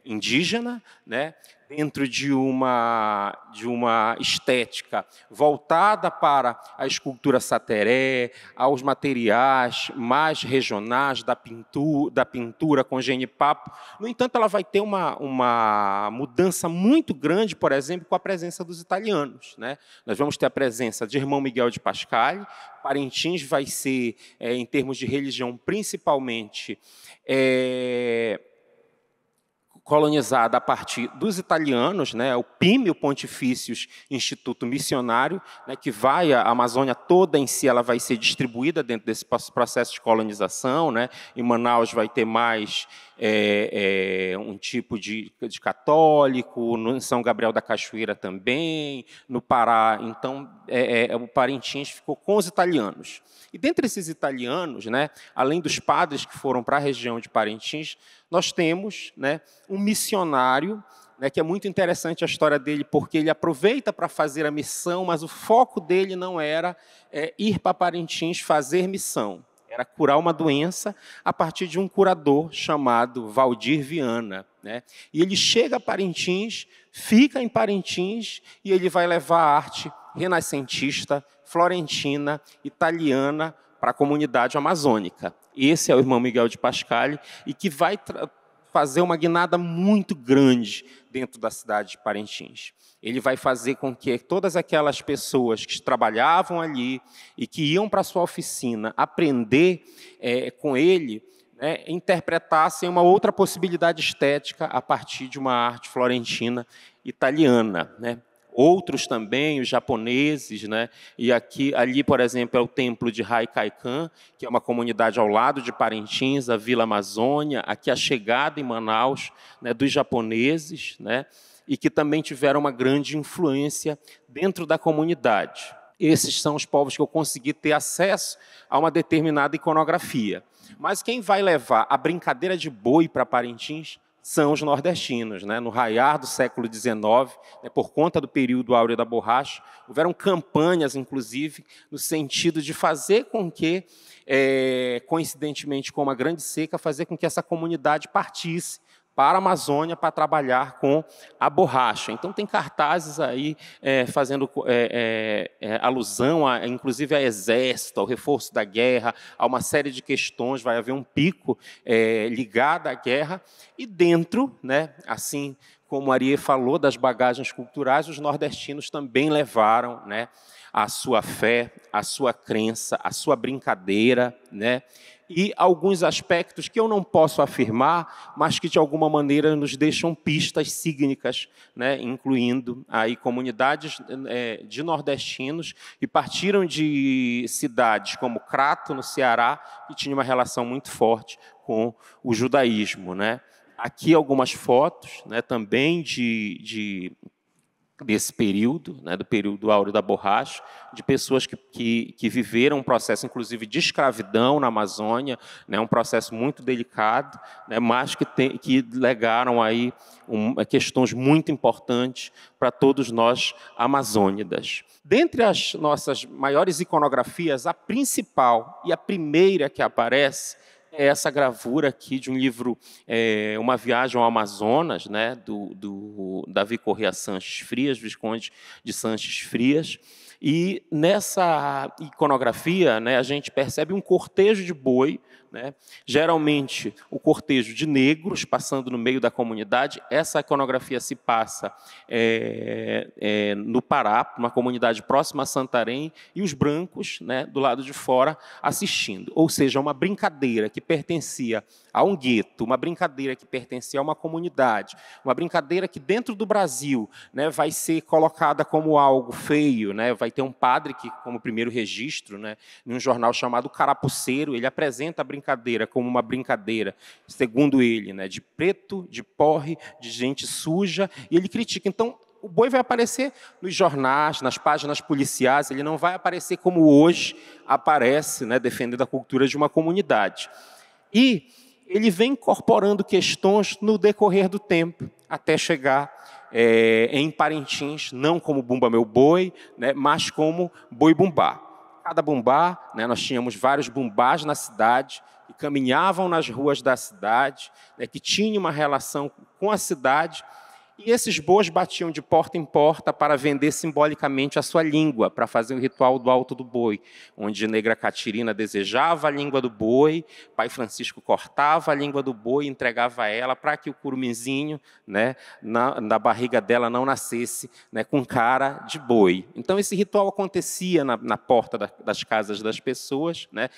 indígena, né, dentro de uma estética voltada para a escultura sateré, aos materiais mais regionais da pintura com genipapo. No entanto, ela vai ter uma mudança muito grande, por exemplo, com a presença dos italianos, né? Nós vamos ter a presença de Irmão Miguel de Pascale. Parintins vai ser, em termos de religião, principalmente colonizada a partir dos italianos, né, o Pímio Pontifícios Instituto Missionário, né, que vai, a Amazônia toda em si, ela vai ser distribuída dentro desse processo de colonização, né. Em Manaus vai ter mais um tipo de católico, no São Gabriel da Cachoeira também, no Pará. Então, o Parintins ficou com os italianos. E dentre esses italianos, né, além dos padres que foram para a região de Parintins, nós temos, né, um missionário, né, que é muito interessante a história dele, porque ele aproveita para fazer a missão, mas o foco dele não era ir para Parintins fazer missão, era curar uma doença a partir de um curador chamado Valdir Viana, né? E ele chega a Parintins, fica em Parintins, e ele vai levar a arte renascentista, florentina, italiana, para a comunidade amazônica. Esse é o Irmão Miguel de Pascale, e que vai fazer uma guinada muito grande dentro da cidade de Parintins. Ele vai fazer com que todas aquelas pessoas que trabalhavam ali e que iam para a sua oficina aprender com ele, né, interpretassem uma outra possibilidade estética a partir de uma arte florentina italiana, né? Outros também, os japoneses, né? E ali, por exemplo, é o templo de Haikaikan, que é uma comunidade ao lado de Parintins, a Vila Amazônia, aqui a chegada em Manaus, né, dos japoneses, né? E que também tiveram uma grande influência dentro da comunidade. Esses são os povos que eu consegui ter acesso a uma determinada iconografia. Mas quem vai levar a brincadeira de boi para Parintins são os nordestinos, né? No raiar do século XIX, né, por conta do período áureo da borracha, houveram campanhas, inclusive, no sentido de fazer com que, coincidentemente com uma grande seca, fazer com que essa comunidade partisse para a Amazônia para trabalhar com a borracha. Então, tem cartazes aí fazendo alusão, inclusive, a exército, ao reforço da guerra, a uma série de questões. Vai haver um pico ligado à guerra. E dentro, né, assim como Ariê falou, das bagagens culturais, os nordestinos também levaram, né, a sua fé, a sua crença, a sua brincadeira, né, e alguns aspectos que eu não posso afirmar, mas que, de alguma maneira, nos deixam pistas sígnicas, né, incluindo aí comunidades de nordestinos que partiram de cidades como Crato, no Ceará, que tinha uma relação muito forte com o judaísmo, né. Aqui algumas fotos, né, também desse período, né, do período áureo da borracha, de pessoas que viveram um processo, inclusive, de escravidão na Amazônia, né, um processo muito delicado, né, mas que legaram aí questões muito importantes para todos nós amazônidas. Dentre as nossas maiores iconografias, a principal e a primeira que aparece é essa gravura aqui de um livro, Uma Viagem ao Amazonas, né, do Davi Corrêa Sanches Frias, Visconde de Sanches Frias. E nessa iconografia, né, a gente percebe um cortejo de boi, né, geralmente o cortejo de negros passando no meio da comunidade. Essa iconografia se passa no Pará, uma comunidade próxima a Santarém, e os brancos, né, do lado de fora assistindo. Ou seja, uma brincadeira que pertencia a um gueto, uma brincadeira que pertencia a uma comunidade, uma brincadeira que dentro do Brasil, né, vai ser colocada como algo feio, né, vai ter um padre que, como primeiro registro, né, num jornal chamado Carapuceiro, ele apresenta a brincadeira como uma brincadeira, segundo ele, né, de preto, de porre, de gente suja, e ele critica. Então, o boi vai aparecer nos jornais, nas páginas policiais, ele não vai aparecer como hoje aparece, né, defendendo a cultura de uma comunidade. E ele vem incorporando questões no decorrer do tempo, até chegar em Parintins, não como Bumba Meu Boi, né, mas como Boi Bumbá. Cada bumbá, né, nós tínhamos vários bumbás na cidade, que caminhavam nas ruas da cidade, né, que tinham uma relação com a cidade, E esses bois batiam de porta em porta para vender simbolicamente a sua língua, para fazer o ritual do alto do boi, onde Negra Catirina desejava a língua do boi, Pai Francisco cortava a língua do boi e entregava a ela para que o curuminzinho, né, na barriga dela não nascesse, né, com cara de boi. Então, esse ritual acontecia na porta das casas das pessoas, né?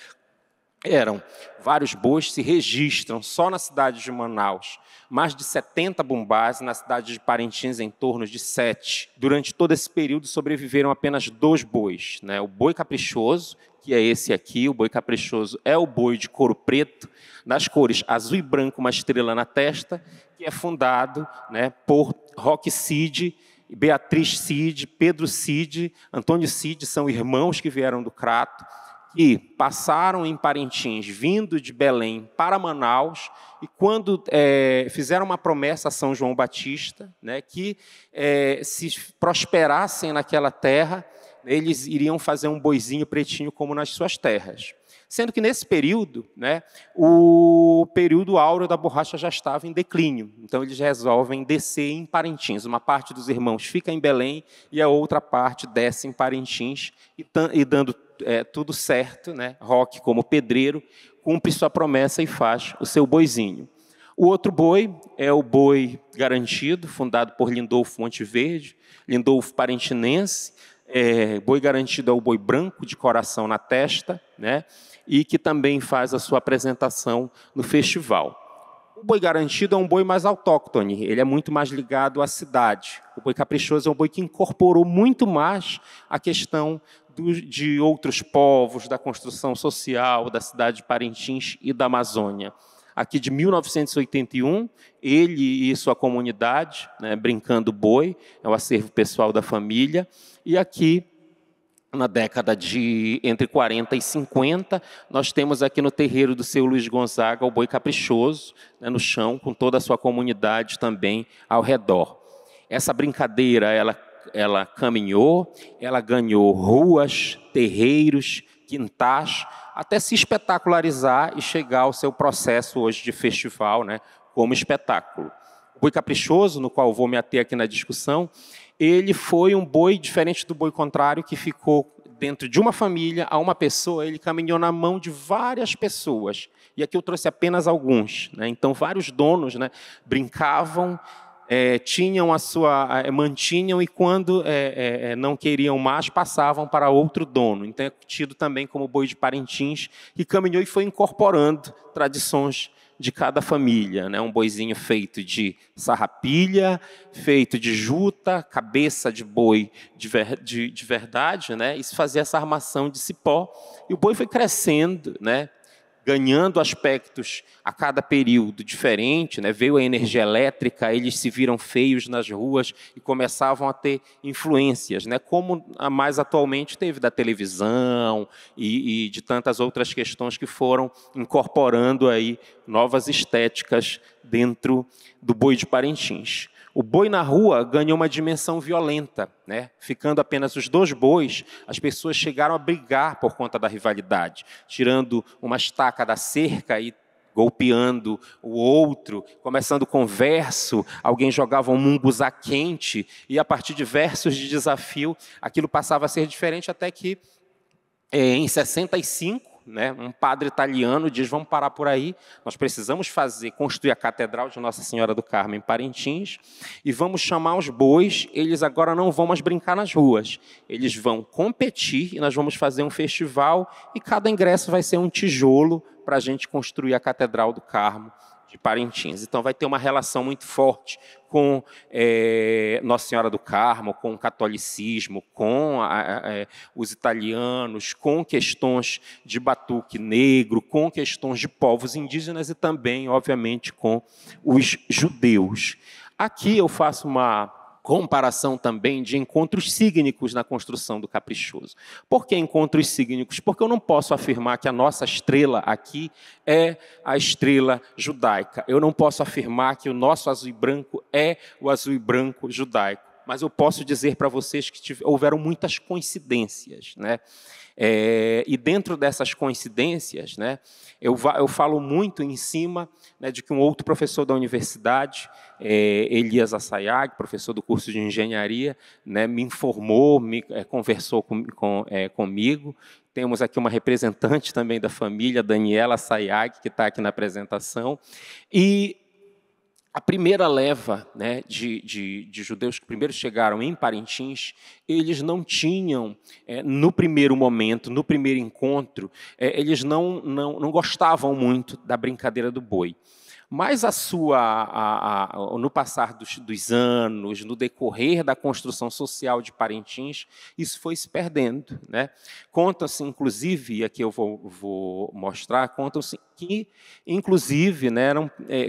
Eram vários bois, se registram só na cidade de Manaus, mais de 70 bumbás, na cidade de Parintins, em torno de 7. Durante todo esse período sobreviveram apenas 2 bois, né? O boi caprichoso, que é esse aqui, o boi caprichoso é o boi de couro preto, nas cores azul e branco, uma estrela na testa, que é fundado, né, por Roque Cid, Beatriz Cid, Pedro Cid, Antônio Cid, são irmãos que vieram do Crato, que passaram em Parintins, vindo de Belém para Manaus, e quando fizeram uma promessa a São João Batista, né, que se prosperassem naquela terra, eles iriam fazer um boizinho pretinho como nas suas terras. Sendo que nesse período, né, o período áureo da borracha já estava em declínio. Então eles resolvem descer em Parintins. Uma parte dos irmãos fica em Belém e a outra parte desce em Parintins, e dando tudo certo, né, Roque, como pedreiro, cumpre sua promessa e faz o seu boizinho. O outro boi é o boi garantido, fundado por Lindolfo Monteverde, Lindolfo parintinense. Boi garantido é o boi branco, de coração na testa, né, e que também faz a sua apresentação no festival. O boi garantido é um boi mais autóctone, ele é muito mais ligado à cidade. O boi caprichoso é um boi que incorporou muito mais a questão de outros povos, da construção social, da cidade de Parintins e da Amazônia. Aqui de 1981, ele e sua comunidade, né, brincando boi, é o acervo pessoal da família, e aqui, na década de entre 40 e 50, nós temos aqui no terreiro do seu Luiz Gonzaga o boi caprichoso, né, no chão, com toda a sua comunidade também ao redor. Essa brincadeira, ela caminhou, ela ganhou ruas, terreiros, quintais, até se espetacularizar e chegar ao seu processo hoje de festival, né, como espetáculo. O boi caprichoso, no qual vou me ater aqui na discussão, ele foi um boi diferente do boi contrário, que ficou dentro de uma família, a uma pessoa, ele caminhou na mão de várias pessoas. E aqui eu trouxe apenas alguns, né? Então, vários donos, né, brincavam, tinham mantinham, e quando não queriam mais, passavam para outro dono. Então, é tido também como boi de Parintins, que caminhou e foi incorporando tradições de cada família, né? Um boizinho feito de sarrapilha, feito de juta, cabeça de boi de verdade, né? E se fazia essa armação de cipó. E o boi foi crescendo, né, ganhando aspectos a cada período diferente, né? Veio a energia elétrica, eles se viram feios nas ruas e começavam a ter influências, né? Como a mais atualmente teve da televisão e de tantas outras questões que foram incorporando aí novas estéticas dentro do boi de Parintins. O boi na rua ganhou uma dimensão violenta, né? Ficando apenas os 2 bois, as pessoas chegaram a brigar por conta da rivalidade, tirando uma estaca da cerca e golpeando o outro, começando com verso, alguém jogava um munguzá quente, e a partir de versos de desafio, aquilo passava a ser diferente, até que em 65, né, um padre italiano diz: vamos parar por aí, nós precisamos construir a Catedral de Nossa Senhora do Carmo em Parintins, e vamos chamar os bois, eles agora não vão mais brincar nas ruas, eles vão competir, e nós vamos fazer um festival, e cada ingresso vai ser um tijolo para a gente construir a Catedral do Carmo de Parintins. Então, vai ter uma relação muito forte com Nossa Senhora do Carmo, com o catolicismo, com os italianos, com questões de batuque negro, com questões de povos indígenas e também, obviamente, com os judeus. Aqui eu faço uma comparação também de encontros sígnicos na construção do caprichoso. Por que encontros sígnicos? Porque eu não posso afirmar que a nossa estrela aqui é a estrela judaica. Eu não posso afirmar que o nosso azul e branco é o azul e branco judaico. mas eu posso dizer para vocês que houveram muitas coincidências, né? E dentro dessas coincidências, né, eu falo muito em cima, né, de que um outro professor da universidade, Elias Assayag, professor do curso de engenharia, né, me informou, conversou comigo. Temos aqui uma representante também da família, Daniela Assayag, que está aqui na apresentação. E a primeira leva, né, de judeus que primeiro chegaram em Parintins, eles não tinham, no primeiro momento, no primeiro encontro, eles não gostavam muito da brincadeira do boi. Mas no passar dos anos, no decorrer da construção social de Parintins, isso foi se perdendo, né? Conta-se, inclusive, e aqui eu vou mostrar, contam-se que, inclusive, né,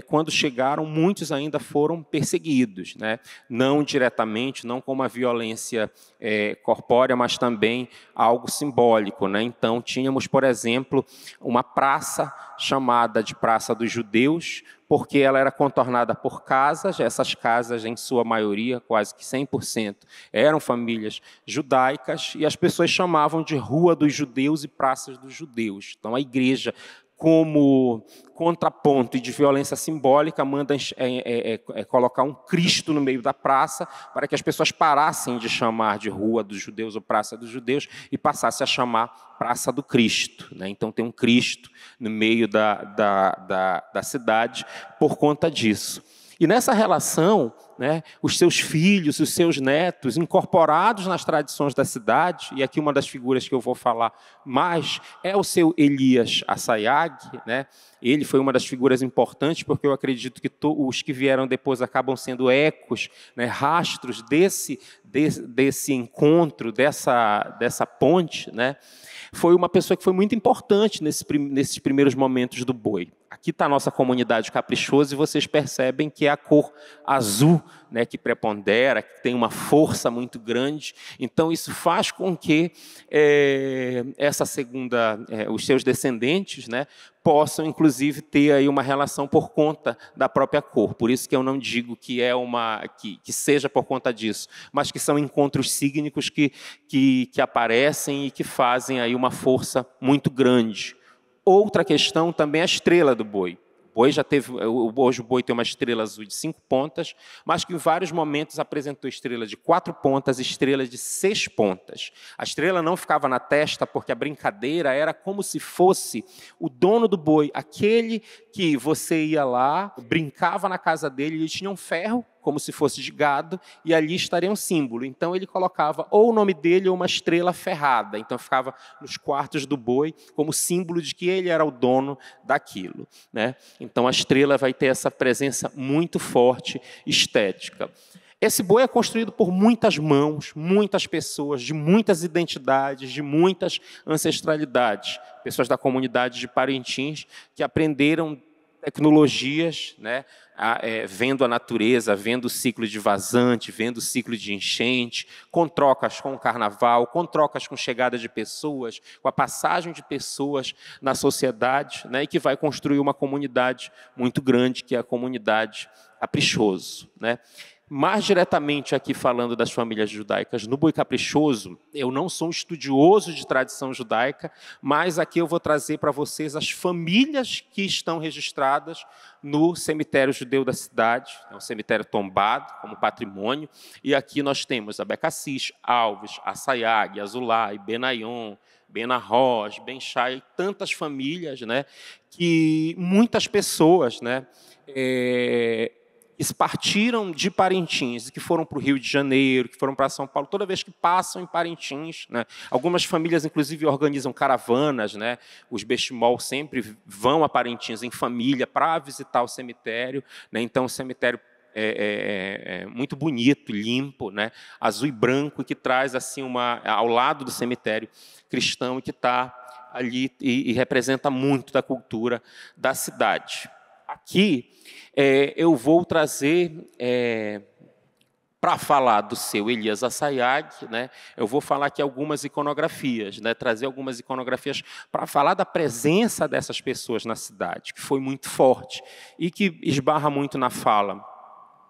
quando chegaram, muitos ainda foram perseguidos, né? Não diretamente, não com uma violência corpórea, mas também algo simbólico, né? Então, tínhamos, por exemplo, uma praça chamada de Praça dos Judeus, porque ela era contornada por casas, essas casas, em sua maioria, quase que 100%, eram famílias judaicas, e as pessoas chamavam de Rua dos Judeus e Praças dos Judeus. Então, a igreja, como contraponto e de violência simbólica, manda colocar um Cristo no meio da praça para que as pessoas parassem de chamar de Rua dos Judeus ou Praça dos Judeus e passassem a chamar Praça do Cristo, né? Então tem um Cristo no meio da cidade por conta disso. E nessa relação, né, os seus filhos, os seus netos, incorporados nas tradições da cidade, e aqui uma das figuras que eu vou falar mais é o seu Elias Assayag, né? Ele foi uma das figuras importantes, porque eu acredito que os que vieram depois acabam sendo ecos, né, rastros desse encontro, dessa ponte, né? Foi uma pessoa que foi muito importante nesses primeiros momentos do boi. Aqui está a nossa comunidade caprichosa e vocês percebem que é a cor azul, né, que prepondera, que tem uma força muito grande. Então, isso faz com que os seus descendentes, né, possam, inclusive, ter aí uma relação por conta da própria cor. Por isso que eu não digo que que seja por conta disso, mas que são encontros sígnicos que aparecem e que fazem aí uma força muito grande. Outra questão também é a estrela do boi. Hoje o boi tem uma estrela azul de 5 pontas, mas que em vários momentos apresentou estrela de 4 pontas e estrela de 6 pontas. A estrela não ficava na testa porque a brincadeira era como se fosse o dono do boi, aquele que você ia lá, brincava na casa dele, ele tinha um ferro, como se fosse de gado, e ali estaria um símbolo. Então, ele colocava ou o nome dele ou uma estrela ferrada. Então, ficava nos quartos do boi como símbolo de que ele era o dono daquilo, né? Então, a estrela vai ter essa presença muito forte, estética. Esse boi é construído por muitas mãos, muitas pessoas, de muitas identidades, de muitas ancestralidades. Pessoas da comunidade de Parintins que aprenderam tecnologias, né, vendo a natureza, vendo o ciclo de vazante, vendo o ciclo de enchente, com trocas com o carnaval, com trocas com chegada de pessoas, com a passagem de pessoas na sociedade, né, e que vai construir uma comunidade muito grande, que é a comunidade Caprichoso, né? Mais diretamente aqui falando das famílias judaicas no Boi Caprichoso, eu não sou um estudioso de tradição judaica, mas aqui eu vou trazer para vocês as famílias que estão registradas no cemitério judeu da cidade. É um cemitério tombado, como patrimônio, e aqui nós temos Abecassis, Alves, Assayag, Azulay, Benayon, Ben-Arroz, Ben-Shai, tantas famílias, né, que muitas pessoas, né, partiram de Parintins, que foram para o Rio de Janeiro, que foram para São Paulo, toda vez que passam em Parintins, né? Algumas famílias, inclusive, organizam caravanas, né? Os Bechimol sempre vão a Parintins em família para visitar o cemitério, né? Então, o cemitério é muito bonito, limpo, né? Azul e branco, que traz assim ao lado do cemitério cristão e que está ali e representa muito da cultura da cidade. Aqui, eu vou trazer, para falar do seu Elias Assayag, né, eu vou falar aqui algumas iconografias, né, trazer algumas iconografias para falar da presença dessas pessoas na cidade, que foi muito forte e que esbarra muito na fala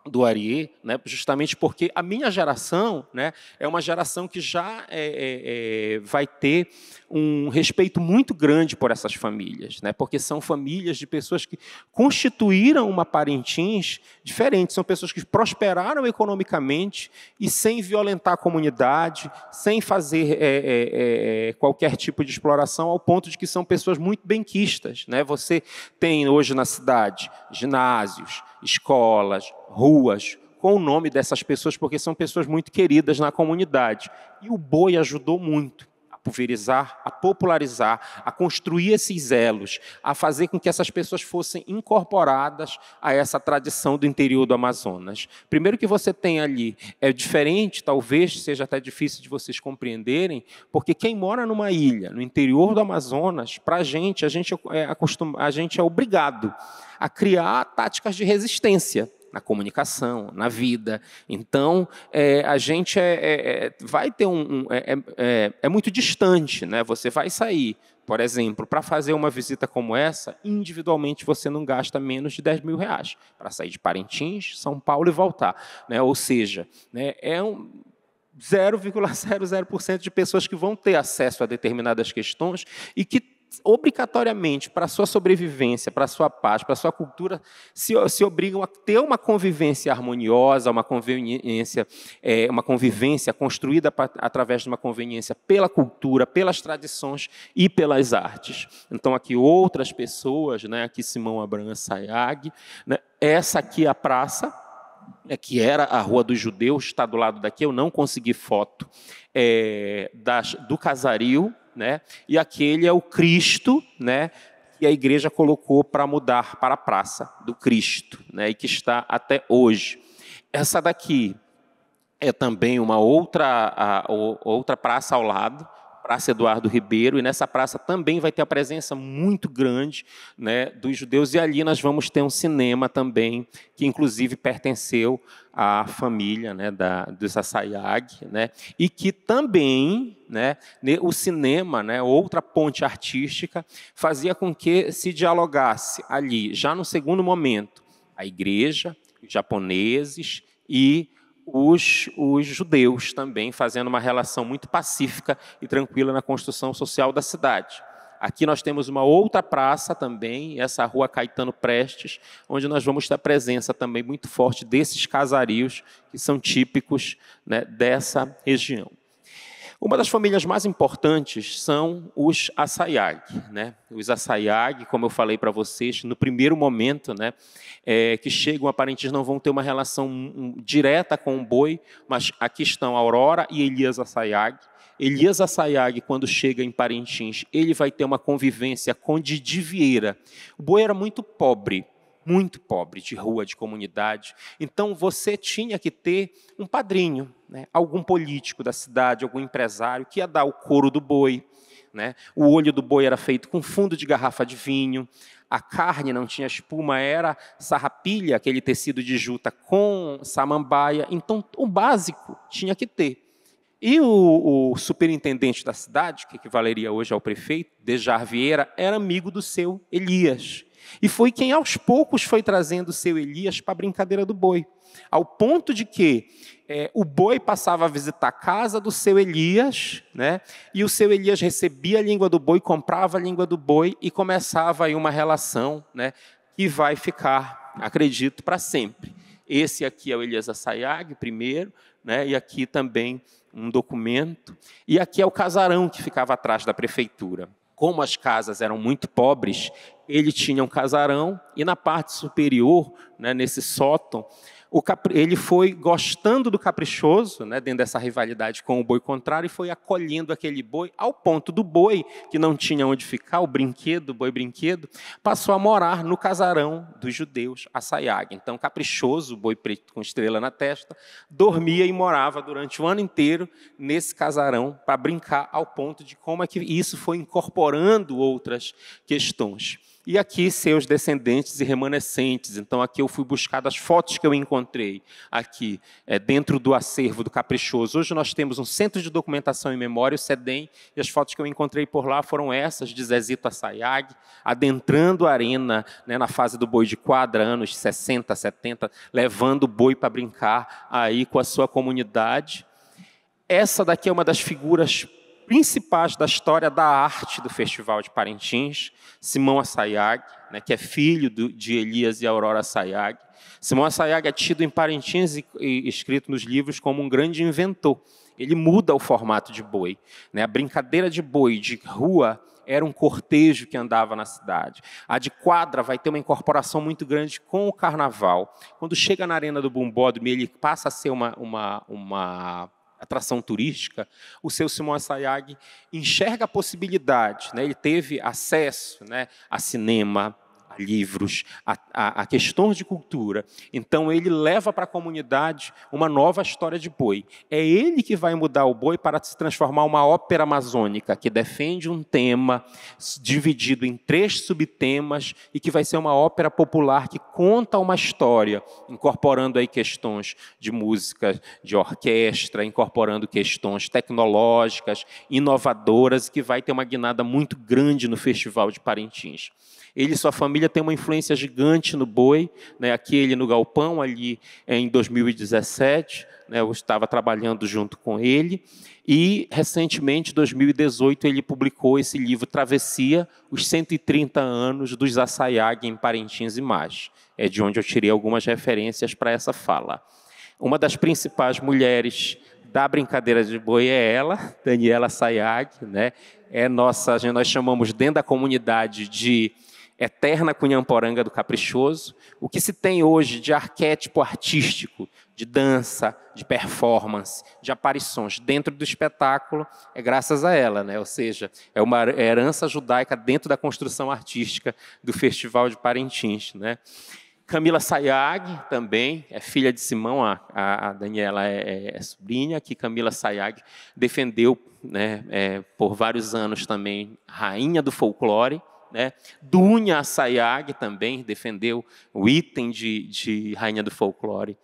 do Ariê, né, justamente porque a minha geração, né, é uma geração que já vai ter um respeito muito grande por essas famílias, né, porque são famílias de pessoas que constituíram uma Parintins diferente, são pessoas que prosperaram economicamente e sem violentar a comunidade, sem fazer qualquer tipo de exploração, ao ponto de que são pessoas muito benquistas, né? Você tem hoje na cidade ginásios, escolas, ruas, com o nome dessas pessoas, porque são pessoas muito queridas na comunidade. E o boi ajudou muito a pulverizar, a popularizar, a construir esses elos, a fazer com que essas pessoas fossem incorporadas a essa tradição do interior do Amazonas. Primeiro que você tem ali, é diferente, talvez seja até difícil de vocês compreenderem, porque quem mora numa ilha, no interior do Amazonas, para a gente é obrigado a criar táticas de resistência na comunicação, na vida. Então, a gente vai ter é muito distante, né? Você vai sair, por exemplo, para fazer uma visita como essa, individualmente você não gasta menos de R$10.000 para sair de Parintins, São Paulo e voltar, né? Ou seja, né, 0,00% de pessoas que vão ter acesso a determinadas questões e que obrigatoriamente, para a sua sobrevivência, para a sua paz, para a sua cultura, se obrigam a ter uma convivência harmoniosa, uma convivência construída através de uma conveniência pela cultura, pelas tradições e pelas artes. Então, aqui outras pessoas, né, aqui Simão Abraham Sayag, né, essa aqui é a praça, que era a Rua dos Judeus, está do lado daqui, eu não consegui foto, do Casario, né? E aquele é o Cristo, né, que a igreja colocou para mudar para a Praça do Cristo, né, e que está até hoje. Essa daqui é também uma outra praça ao lado, Praça Eduardo Ribeiro, e nessa praça também vai ter a presença muito grande, né, dos judeus, e ali nós vamos ter um cinema também, que inclusive pertenceu à família, né, dos Assayag, né, e que também, né, o cinema, né, outra ponte artística, fazia com que se dialogasse ali, já no segundo momento, a igreja, os japoneses e os judeus também, fazendo uma relação muito pacífica e tranquila na construção social da cidade. Aqui nós temos uma outra praça também, essa Rua Caetano Prestes, onde nós vamos ter a presença também muito forte desses casarios que são típicos, né, dessa região. Uma das famílias mais importantes são os Assayag, né? Os Assayag, como eu falei para vocês, no primeiro momento, né, que chegam a Parintins, não vão ter uma relação direta com o boi, mas aqui estão Aurora e Elias Assayag. Elias Assayag, quando chega em Parintins, ele vai ter uma convivência com Didi Vieira. O boi era muito pobre, de rua, de comunidade. Então, você tinha que ter um padrinho, né? Algum político da cidade, algum empresário, que ia dar o couro do boi, né? O olho do boi era feito com fundo de garrafa de vinho, a carne não tinha espuma, era sarrapilha, aquele tecido de juta com samambaia. Então, o básico tinha que ter. E o superintendente da cidade, que equivaleria hoje ao prefeito, Dejar Vieira, era amigo do seu Elias. E foi quem, aos poucos, foi trazendo o seu Elias para a brincadeira do boi. Ao ponto de que o boi passava a visitar a casa do seu Elias, né? E o seu Elias recebia a língua do boi, comprava a língua do boi e começava aí uma relação, né, que vai ficar, acredito, para sempre. Esse aqui é o Elias Assayag, primeiro, né? E aqui também um documento. E aqui é o casarão que ficava atrás da prefeitura. Como as casas eram muito pobres, ele tinha um casarão e na parte superior, né, nesse sótão, ele foi gostando do caprichoso, né, dentro dessa rivalidade com o boi contrário, e foi acolhendo aquele boi, ao ponto do boi, que não tinha onde ficar, o brinquedo, o boi brinquedo, passou a morar no casarão dos judeus, Assayag. Então, caprichoso, o boi preto com estrela na testa, dormia e morava durante o ano inteiro nesse casarão para brincar, ao ponto de como é que isso foi incorporando outras questões. e aqui seus descendentes e remanescentes. Então, aqui eu fui buscar as fotos que eu encontrei aqui, dentro do acervo do Caprichoso. Hoje nós temos um Centro de Documentação e Memória, o CEDEM, e as fotos que eu encontrei por lá foram essas, de Zezito Assayag, adentrando a arena, né, na fase do boi de quadra, anos 60, 70, levando o boi para brincar aí com a sua comunidade. Essa daqui é uma das figuras principais da história da arte do Festival de Parintins, Simão Assayag, né, que é filho de Elias e Aurora Assayag. Simão Assayag é tido em Parintins e escrito nos livros como um grande inventor. Ele muda o formato de boi, né? A brincadeira de boi de rua era um cortejo que andava na cidade. A de quadra vai ter uma incorporação muito grande com o carnaval. Quando chega na Arena do Bumbódromo, ele passa a ser uma atração turística, o seu Simão Assayag enxerga a possibilidade, né? Ele teve acesso, né, a cinema, a livros, a questões de cultura. Então, ele leva para a comunidade uma nova história de boi. É ele que vai mudar o boi para se transformar em uma ópera amazônica, que defende um tema dividido em 3 subtemas e que vai ser uma ópera popular que conta uma história, incorporando aí questões de música, de orquestra, incorporando questões tecnológicas, inovadoras, que vai ter uma guinada muito grande no Festival de Parintins. Ele e sua família têm uma influência gigante no boi, né? Aqui ele no galpão, ali em 2017, né? Eu estava trabalhando junto com ele, e recentemente, em 2018, ele publicou esse livro Travessia, os 130 anos dos Assayag em Parintins e mais. É de onde eu tirei algumas referências para essa fala. Uma das principais mulheres da brincadeira de boi é ela, Daniela Assayag, né? Nós chamamos dentro da comunidade de eterna Cunhamporanga do Caprichoso. O que se tem hoje de arquétipo artístico, de dança, de performance, de aparições dentro do espetáculo, é graças a ela, né? Ou seja, é uma herança judaica dentro da construção artística do Festival de Parintins, né? Camila Assayag também é filha de Simão, a Daniela é sobrinha, que Camila Assayag defendeu, né, por vários anos também, rainha do folclore, né? Dunha Assayag também defendeu o item de rainha do folclore.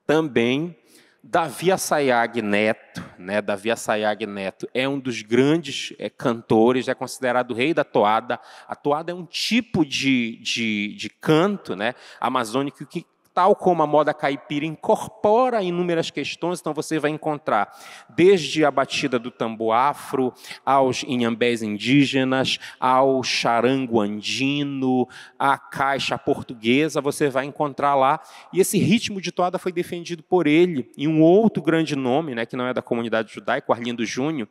Também Davi Assayag Neto, né? Davi Assayag Neto é um dos grandes cantores, é considerado o rei da toada. A toada é um tipo de canto, né, amazônico que, tal como a moda caipira, incorpora inúmeras questões. Então, você vai encontrar desde a batida do tambor afro, aos inhambés indígenas, ao charango andino, a caixa portuguesa, você vai encontrar lá. E esse ritmo de toada foi defendido por ele, e um outro grande nome, né, que não é da comunidade judaica, o Arlindo Júnior.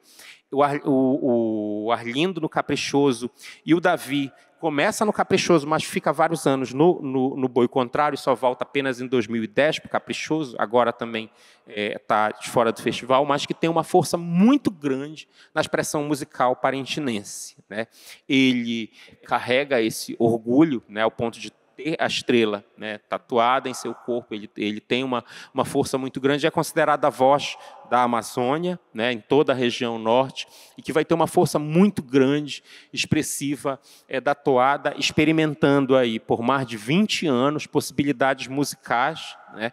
O Arlindo no Caprichoso e o Davi começa no Caprichoso, mas fica vários anos no Boi Contrário, só volta apenas em 2010 para o Caprichoso, agora também está de fora do festival, mas que tem uma força muito grande na expressão musical parintinense, né? Ele carrega esse orgulho, né, ao ponto de ter a estrela, né, tatuada em seu corpo. Ele tem uma força muito grande, é considerada a voz da Amazônia, né, em toda a região norte, e que vai ter uma força muito grande, expressiva, da toada, experimentando aí por mais de 20 anos possibilidades musicais, né,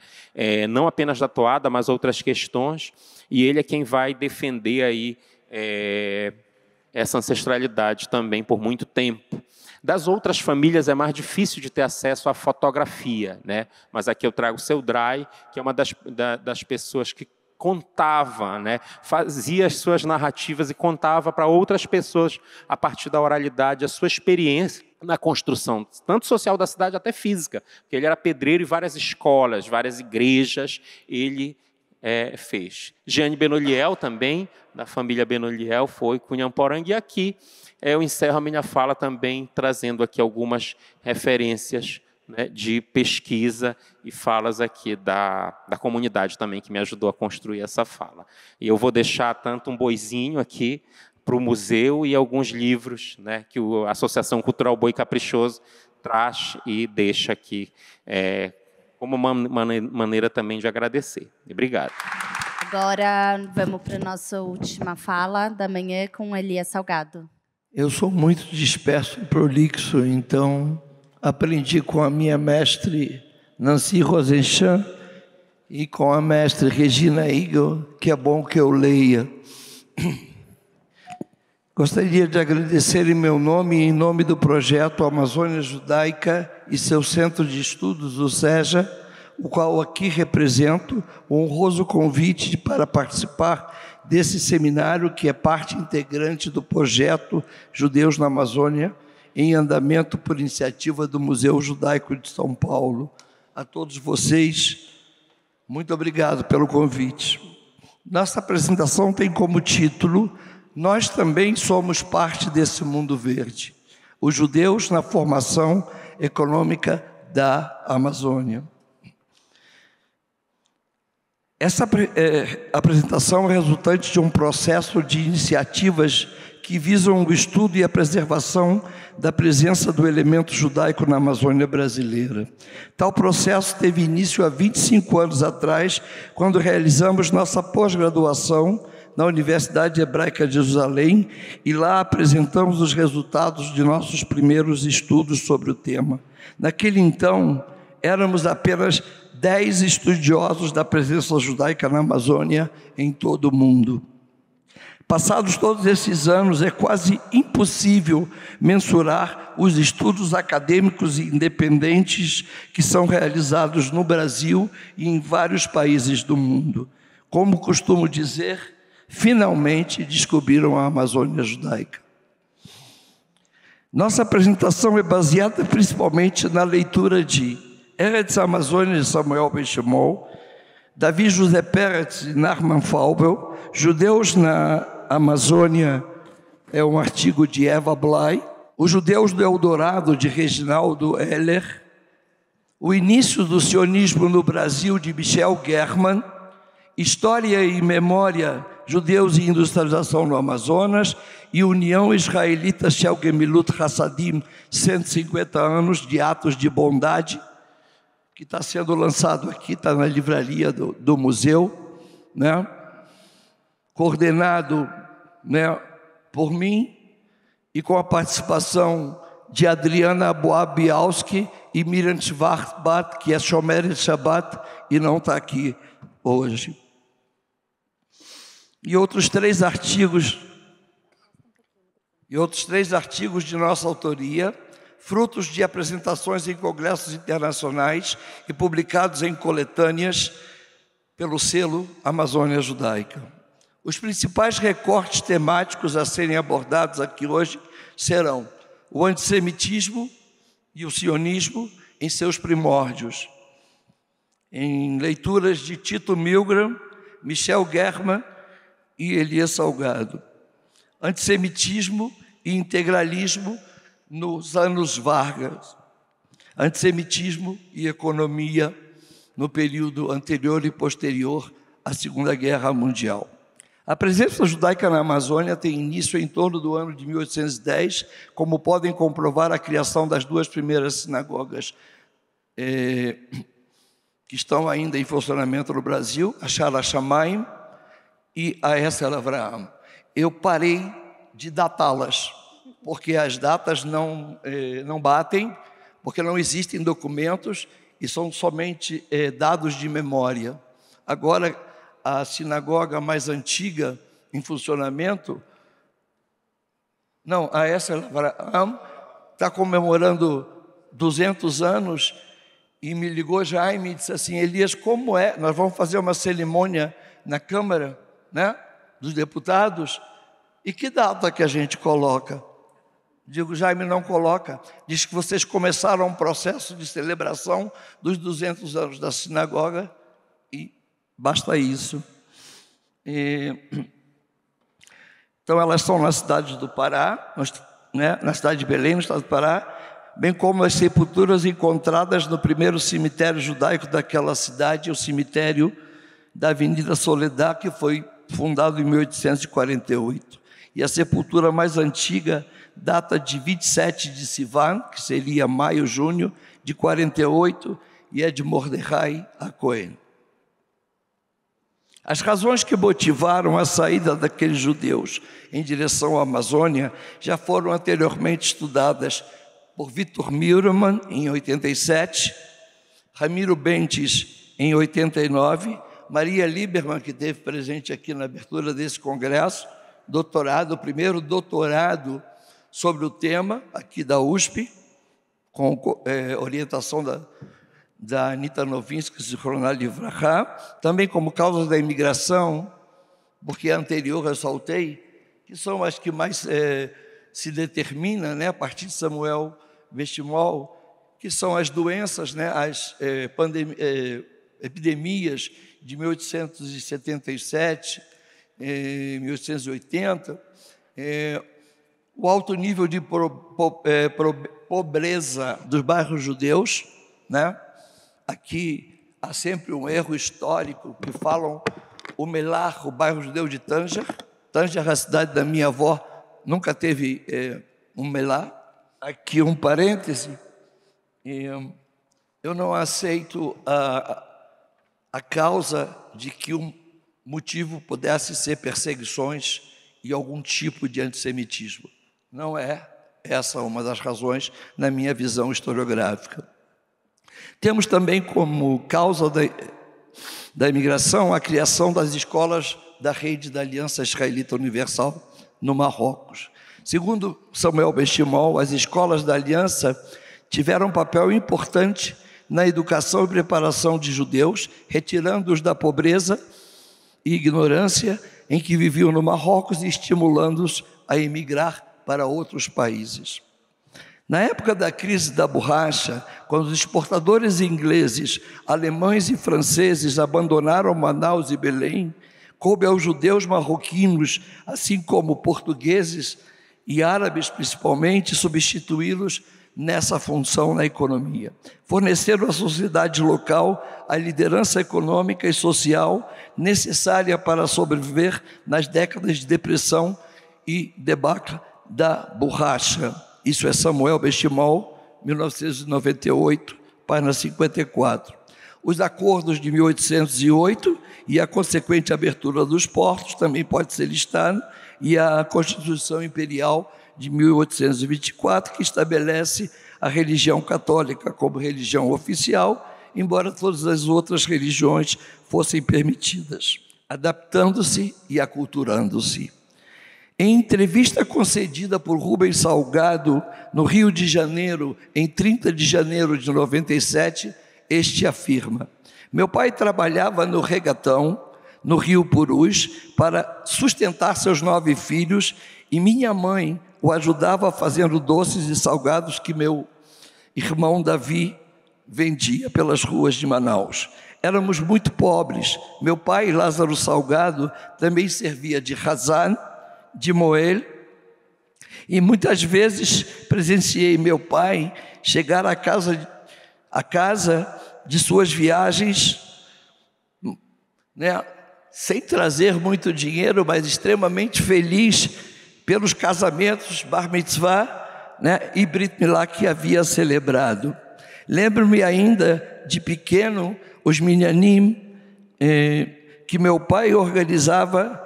não apenas da toada, mas outras questões, e ele é quem vai defender aí essa ancestralidade também por muito tempo. Das outras famílias é mais difícil de ter acesso à fotografia, né? Mas aqui eu trago o seu Drai, que é uma das pessoas que contava, né? Fazia as suas narrativas e contava para outras pessoas, a partir da oralidade, a sua experiência na construção, tanto social da cidade, até física, porque ele era pedreiro e várias escolas, várias igrejas, ele fez. Jeane Benoliel também, da família Benoliel, foi Cunhamporanga, e aqui eu encerro a minha fala também trazendo aqui algumas referências, né, de pesquisa e falas aqui da comunidade também, que me ajudou a construir essa fala. E eu vou deixar tanto um boizinho aqui para o museu e alguns livros, né, que a Associação Cultural Boi Caprichoso traz e deixa aqui como uma maneira também de agradecer. Obrigado. Agora vamos para a nossa última fala da manhã com Elias Salgado. Eu sou muito disperso e prolixo, então aprendi com a minha mestre Nancy Rosenchamp e com a mestre Regina Eagle que é bom que eu leia. Gostaria de agradecer em meu nome e em nome do projeto Amazônia Judaica e seu Centro de Estudos, o SEJA, o qual aqui represento, o honroso convite para participar desse seminário que é parte integrante do projeto Judeus na Amazônia, em andamento por iniciativa do Museu Judaico de São Paulo. A todos vocês, muito obrigado pelo convite. Nossa apresentação tem como título: Nós também somos parte desse mundo verde. Os judeus na formação econômica da Amazônia. Essa apresentação é resultante de um processo de iniciativas que visam o estudo e a preservação da presença do elemento judaico na Amazônia brasileira. Tal processo teve início há 25 anos atrás, quando realizamos nossa pós-graduação na Universidade Hebraica de Jerusalém, e lá apresentamos os resultados de nossos primeiros estudos sobre o tema. Naquele então, éramos apenas 10 estudiosos da presença judaica na Amazônia em todo o mundo. Passados todos esses anos, é quase impossível mensurar os estudos acadêmicos independentes que são realizados no Brasil e em vários países do mundo. Como costumo dizer, finalmente descobriram a Amazônia judaica. Nossa apresentação é baseada principalmente na leitura de Eretz Amazônia, de Samuel Ben-Shimon, Davi José Peretz e Nachman Faubel, Judeus na Amazônia, é um artigo de Eva Blay, Os Judeus do Eldorado, de Reginaldo Heller, O Início do Sionismo no Brasil, de Michel German, História e Memória, Judeus e Industrialização no Amazonas, e União Israelita Shel Gemilut Hassadim, 150 anos de atos de bondade, que está sendo lançado aqui, está na livraria do museu, né? Coordenado, né, por mim e com a participação de Adriana Boabialski e Miriam Schwarbat, que é Shomeret Shabbat e não está aqui hoje. E outros três artigos de nossa autoria, frutos de apresentações em congressos internacionais e publicados em coletâneas pelo selo Amazônia Judaica. Os principais recortes temáticos a serem abordados aqui hoje serão o antissemitismo e o sionismo em seus primórdios, em leituras de Tito Milgram, Michel German e Elias Salgado. Antissemitismo e integralismo nos anos Vargas, antissemitismo e economia no período anterior e posterior à Segunda Guerra Mundial. A presença judaica na Amazônia tem início em torno do ano de 1810, como podem comprovar a criação das duas primeiras sinagogas que estão ainda em funcionamento no Brasil, a Shara Shamayim e a Esser Avraham. Eu parei de datá-las, porque as datas não batem, porque não existem documentos e são somente dados de memória. Agora, a sinagoga mais antiga em funcionamento, a Esser Avraham está comemorando 200 anos e me ligou Jaime e disse assim: Elias, como é? Nós vamos fazer uma cerimônia na Câmara, né, dos Deputados, e que data que a gente coloca? Digo, Jaime, não coloca. Diz que vocês começaram um processo de celebração dos 200 anos da sinagoga e basta isso. Então, elas estão na cidade do Pará, na cidade de Belém, no estado do Pará, bem como as sepulturas encontradas no primeiro cemitério judaico daquela cidade, o cemitério da Avenida Soledad, que foi fundado em 1848. E a sepultura mais antiga data de 27 de Sivan, que seria maio, junho, de 48, e é de Mordecai a Cohen. As razões que motivaram a saída daqueles judeus em direção à Amazônia já foram anteriormente estudadas por Victor Milman, em 87, Ramiro Bentes, em 89, Maria Lieberman, que esteve presente aqui na abertura desse congresso, doutorado, o primeiro doutorado sobre o tema, aqui da USP, com orientação da Anita Novinsky, Zichroná Livrachá, também como causas da imigração, porque a anterior eu saltei, que são as que mais se determina, né, a partir de Samuel Bestimol, que são as doenças, né, as epidemias de 1877, 1880, o alto nível de pobreza dos bairros judeus, né? Aqui há sempre um erro histórico que falam o Melar, o bairro judeu de Tanger. Tanger, a cidade da minha avó, nunca teve um Melar. Aqui um parêntese, eu não aceito a causa de que um motivo pudesse ser perseguições e algum tipo de antissemitismo. Não é essa uma das razões na minha visão historiográfica. Temos também como causa da imigração a criação das escolas da Rede da Aliança Israelita Universal no Marrocos. Segundo Samuel Bestimol, as escolas da Aliança tiveram um papel importante na educação e preparação de judeus, retirando-os da pobreza e ignorância em que viviam no Marrocos e estimulando-os a emigrar para outros países. Na época da crise da borracha, quando os exportadores ingleses, alemães e franceses abandonaram Manaus e Belém, coube aos judeus marroquinos, assim como portugueses e árabes principalmente, substituí-los nessa função na economia. Forneceram à sociedade local a liderança econômica e social necessária para sobreviver nas décadas de depressão e debacle da borracha. Isso é Samuel Bestimol, 1998, página 54. Os acordos de 1808 e a consequente abertura dos portos também pode ser listado, e a Constituição Imperial de 1824, que estabelece a religião católica como religião oficial, embora todas as outras religiões fossem permitidas, adaptando-se e aculturando-se. Em entrevista concedida por Rubens Salgado no Rio de Janeiro, em 30 de janeiro de 97, este afirma: meu pai trabalhava no regatão, no Rio Purus, para sustentar seus 9 filhos, e minha mãe o ajudava fazendo doces e salgados que meu irmão Davi vendia pelas ruas de Manaus. Éramos muito pobres. Meu pai, Lázaro Salgado, também servia de Hazan, de Moel, e muitas vezes presenciei meu pai chegar à casa de suas viagens, né, sem trazer muito dinheiro, mas extremamente feliz pelos casamentos, bar mitzvah, né, e brit milá que havia celebrado. Lembro-me ainda, de pequeno, os minyanim que meu pai organizava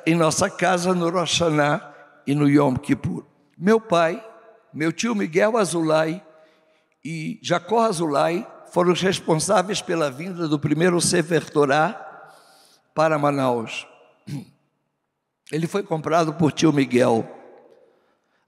em nossa casa no Rosh Hashanah e no Yom Kippur. Meu pai, meu tio Miguel Azulay e Jacó Azulay foram os responsáveis pela vinda do primeiro Sefer Torah para Manaus. Ele foi comprado por tio Miguel.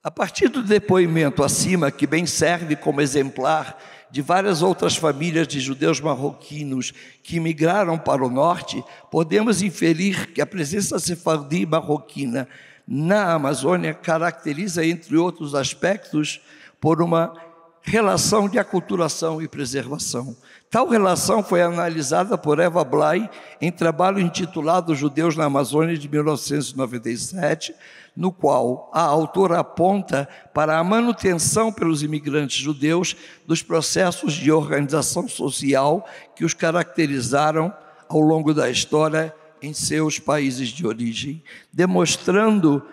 A partir do depoimento acima, que bem serve como exemplar de várias outras famílias de judeus marroquinos que migraram para o norte, podemos inferir que a presença sefardi marroquina na Amazônia caracteriza, entre outros aspectos, por uma relação de aculturação e preservação. Tal relação foi analisada por Eva Blay em trabalho intitulado Judeus na Amazônia, de 1997, no qual a autora aponta para a manutenção pelos imigrantes judeus dos processos de organização social que os caracterizaram ao longo da história em seus países de origem, demonstrando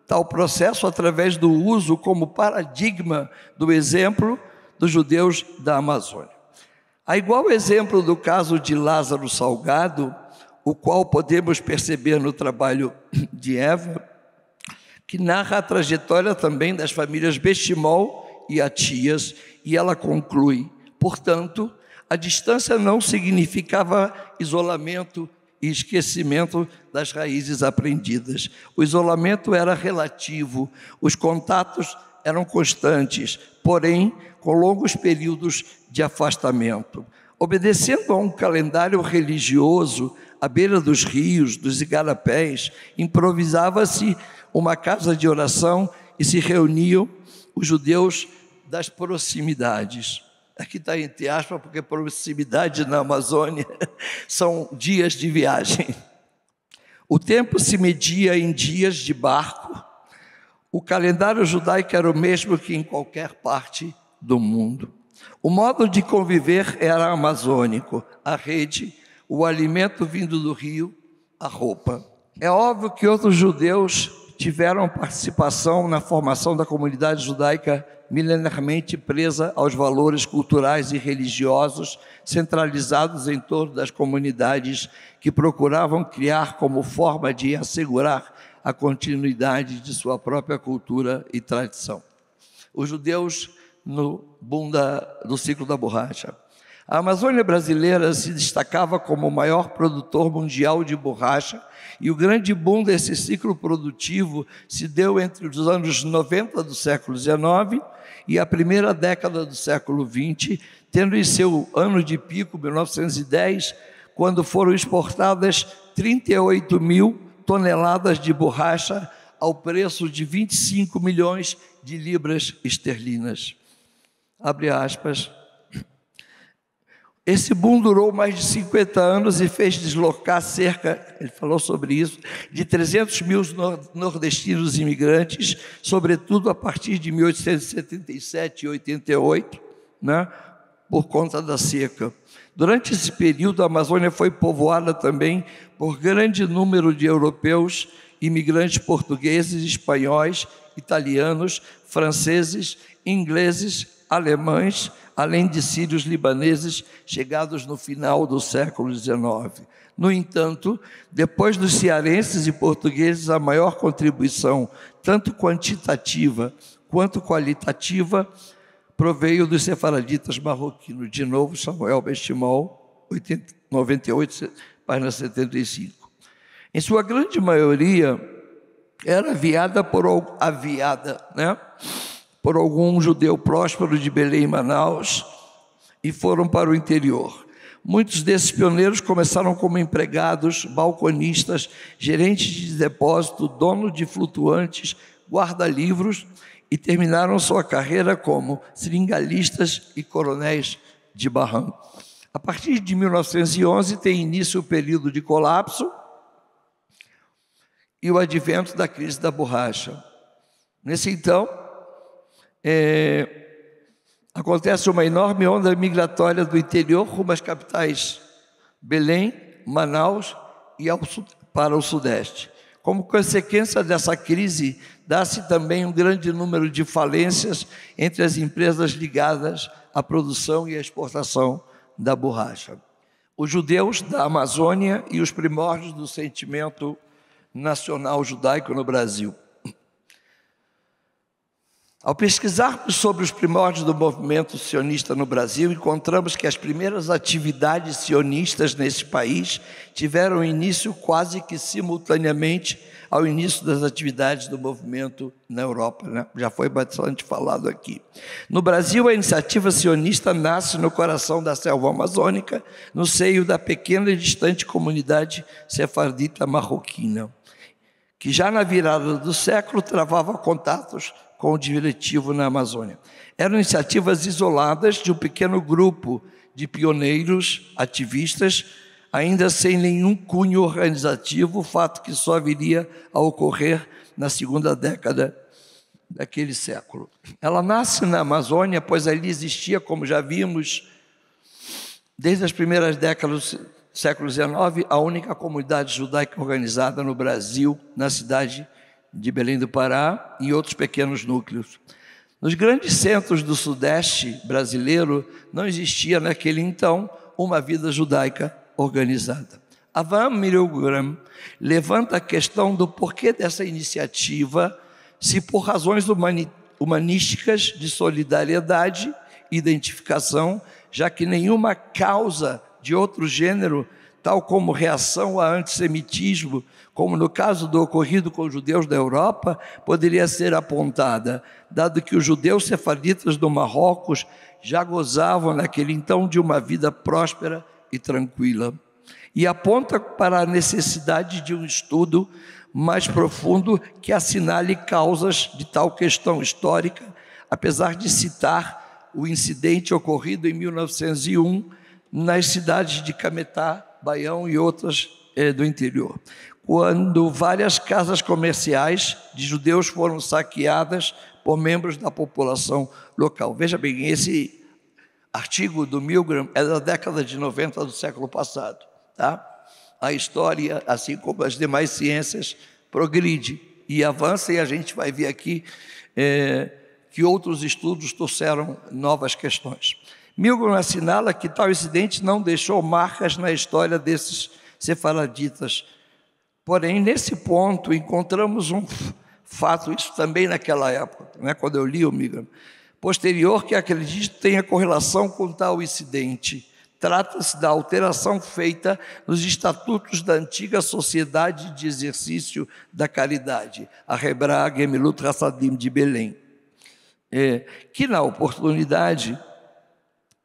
tal processo através do uso como paradigma do exemplo dos judeus da Amazônia. A igual exemplo do caso de Lázaro Salgado, o qual podemos perceber no trabalho de Eva, que narra a trajetória também das famílias Bestimoll e Atias, e ela conclui: portanto, a distância não significava isolamento e esquecimento das raízes aprendidas. O isolamento era relativo, os contatos eram constantes, porém com longos períodos de afastamento. Obedecendo a um calendário religioso, à beira dos rios, dos igarapés, improvisava-se uma casa de oração e se reuniam os judeus das proximidades. Aqui está entre aspas, porque proximidade na Amazônia são dias de viagem. O tempo se media em dias de barco. O calendário judaico era o mesmo que em qualquer parte do mundo. O modo de conviver era amazônico: a rede, o alimento vindo do rio, a roupa. É óbvio que outros judeus tiveram participação na formação da comunidade judaica milenarmente presa aos valores culturais e religiosos centralizados em torno das comunidades que procuravam criar como forma de assegurar a continuidade de sua própria cultura e tradição. Os judeus no boom do ciclo da borracha. A Amazônia brasileira se destacava como o maior produtor mundial de borracha, e o grande boom desse ciclo produtivo se deu entre os anos 90 do século XIX e a primeira década do século XX, tendo em seu ano de pico, 1910, quando foram exportadas 38 mil toneladas de borracha ao preço de 25 milhões de libras esterlinas. Abre aspas. Esse boom durou mais de 50 anos e fez deslocar cerca, ele falou sobre isso, de 300 mil nordestinos imigrantes, sobretudo a partir de 1877 e 88, né, por conta da seca. Durante esse período, a Amazônia foi povoada também por grande número de europeus, imigrantes portugueses, espanhóis, italianos, franceses, ingleses, alemães, além de sírios libaneses chegados no final do século XIX. No entanto, depois dos cearenses e portugueses, a maior contribuição, tanto quantitativa quanto qualitativa, proveio dos sefaraditas marroquinos. De novo, Samuel Bestimoll, 98, página 75. Em sua grande maioria, era aviada por algum judeu próspero de Belém e Manaus, e foram para o interior. Muitos desses pioneiros começaram como empregados, balconistas, gerentes de depósito, donos de flutuantes, guarda-livros, e terminaram sua carreira como seringalistas e coronéis de barranco. A partir de 1911 tem início o período de colapso e o advento da crise da borracha. Nesse então, acontece uma enorme onda migratória do interior rumo às capitais Belém, Manaus e para o sudeste. Como consequência dessa crise, dá-se também um grande número de falências entre as empresas ligadas à produção e à exportação da borracha. Os judeus da Amazônia e os primórdios do sentimento nacional judaico no Brasil. Ao pesquisarmos sobre os primórdios do movimento sionista no Brasil, encontramos que as primeiras atividades sionistas nesse país tiveram início quase que simultaneamente ao início das atividades do movimento na Europa, né? Já foi bastante falado aqui. No Brasil, a iniciativa sionista nasce no coração da selva amazônica, no seio da pequena e distante comunidade sefardita marroquina, que já na virada do século travava contatos com o diretivo na Amazônia. Eram iniciativas isoladas de um pequeno grupo de pioneiros, ativistas, ainda sem nenhum cunho organizativo, fato que só viria a ocorrer na segunda década daquele século. Ela nasce na Amazônia, pois ali existia, como já vimos, desde as primeiras décadas do século XIX, a única comunidade judaica organizada no Brasil, na cidade de Belém do Pará e outros pequenos núcleos. Nos grandes centros do sudeste brasileiro, não existia naquele então uma vida judaica organizada. Van Milgram levanta a questão do porquê dessa iniciativa, se por razões humanísticas de solidariedade e identificação, já que nenhuma causa de outro gênero, tal como reação a antissemitismo, como no caso do ocorrido com os judeus da Europa, poderia ser apontada, dado que os judeus sefaritas do Marrocos já gozavam naquele então de uma vida próspera e tranquila. E aponta para a necessidade de um estudo mais profundo que assinale causas de tal questão histórica, apesar de citar o incidente ocorrido em 1901 nas cidades de Cametá, Baião e outras do interior, quando várias casas comerciais de judeus foram saqueadas por membros da população local. Veja bem, esse artigo do Milgram é da década de 90 do século passado. Tá? A história, assim como as demais ciências, progride e avança, e a gente vai ver aqui que outros estudos trouxeram novas questões. Milgram assinala que tal incidente não deixou marcas na história desses sefaraditas. Porém, nesse ponto, encontramos um fato, isso também naquela época, né, quando eu li o Milgram, posterior, que acredito tenha correlação com tal incidente. Trata-se da alteração feita nos estatutos da antiga Sociedade de Exercício da Caridade, a Hebra Gemilut Hassadim de Belém, que na oportunidade,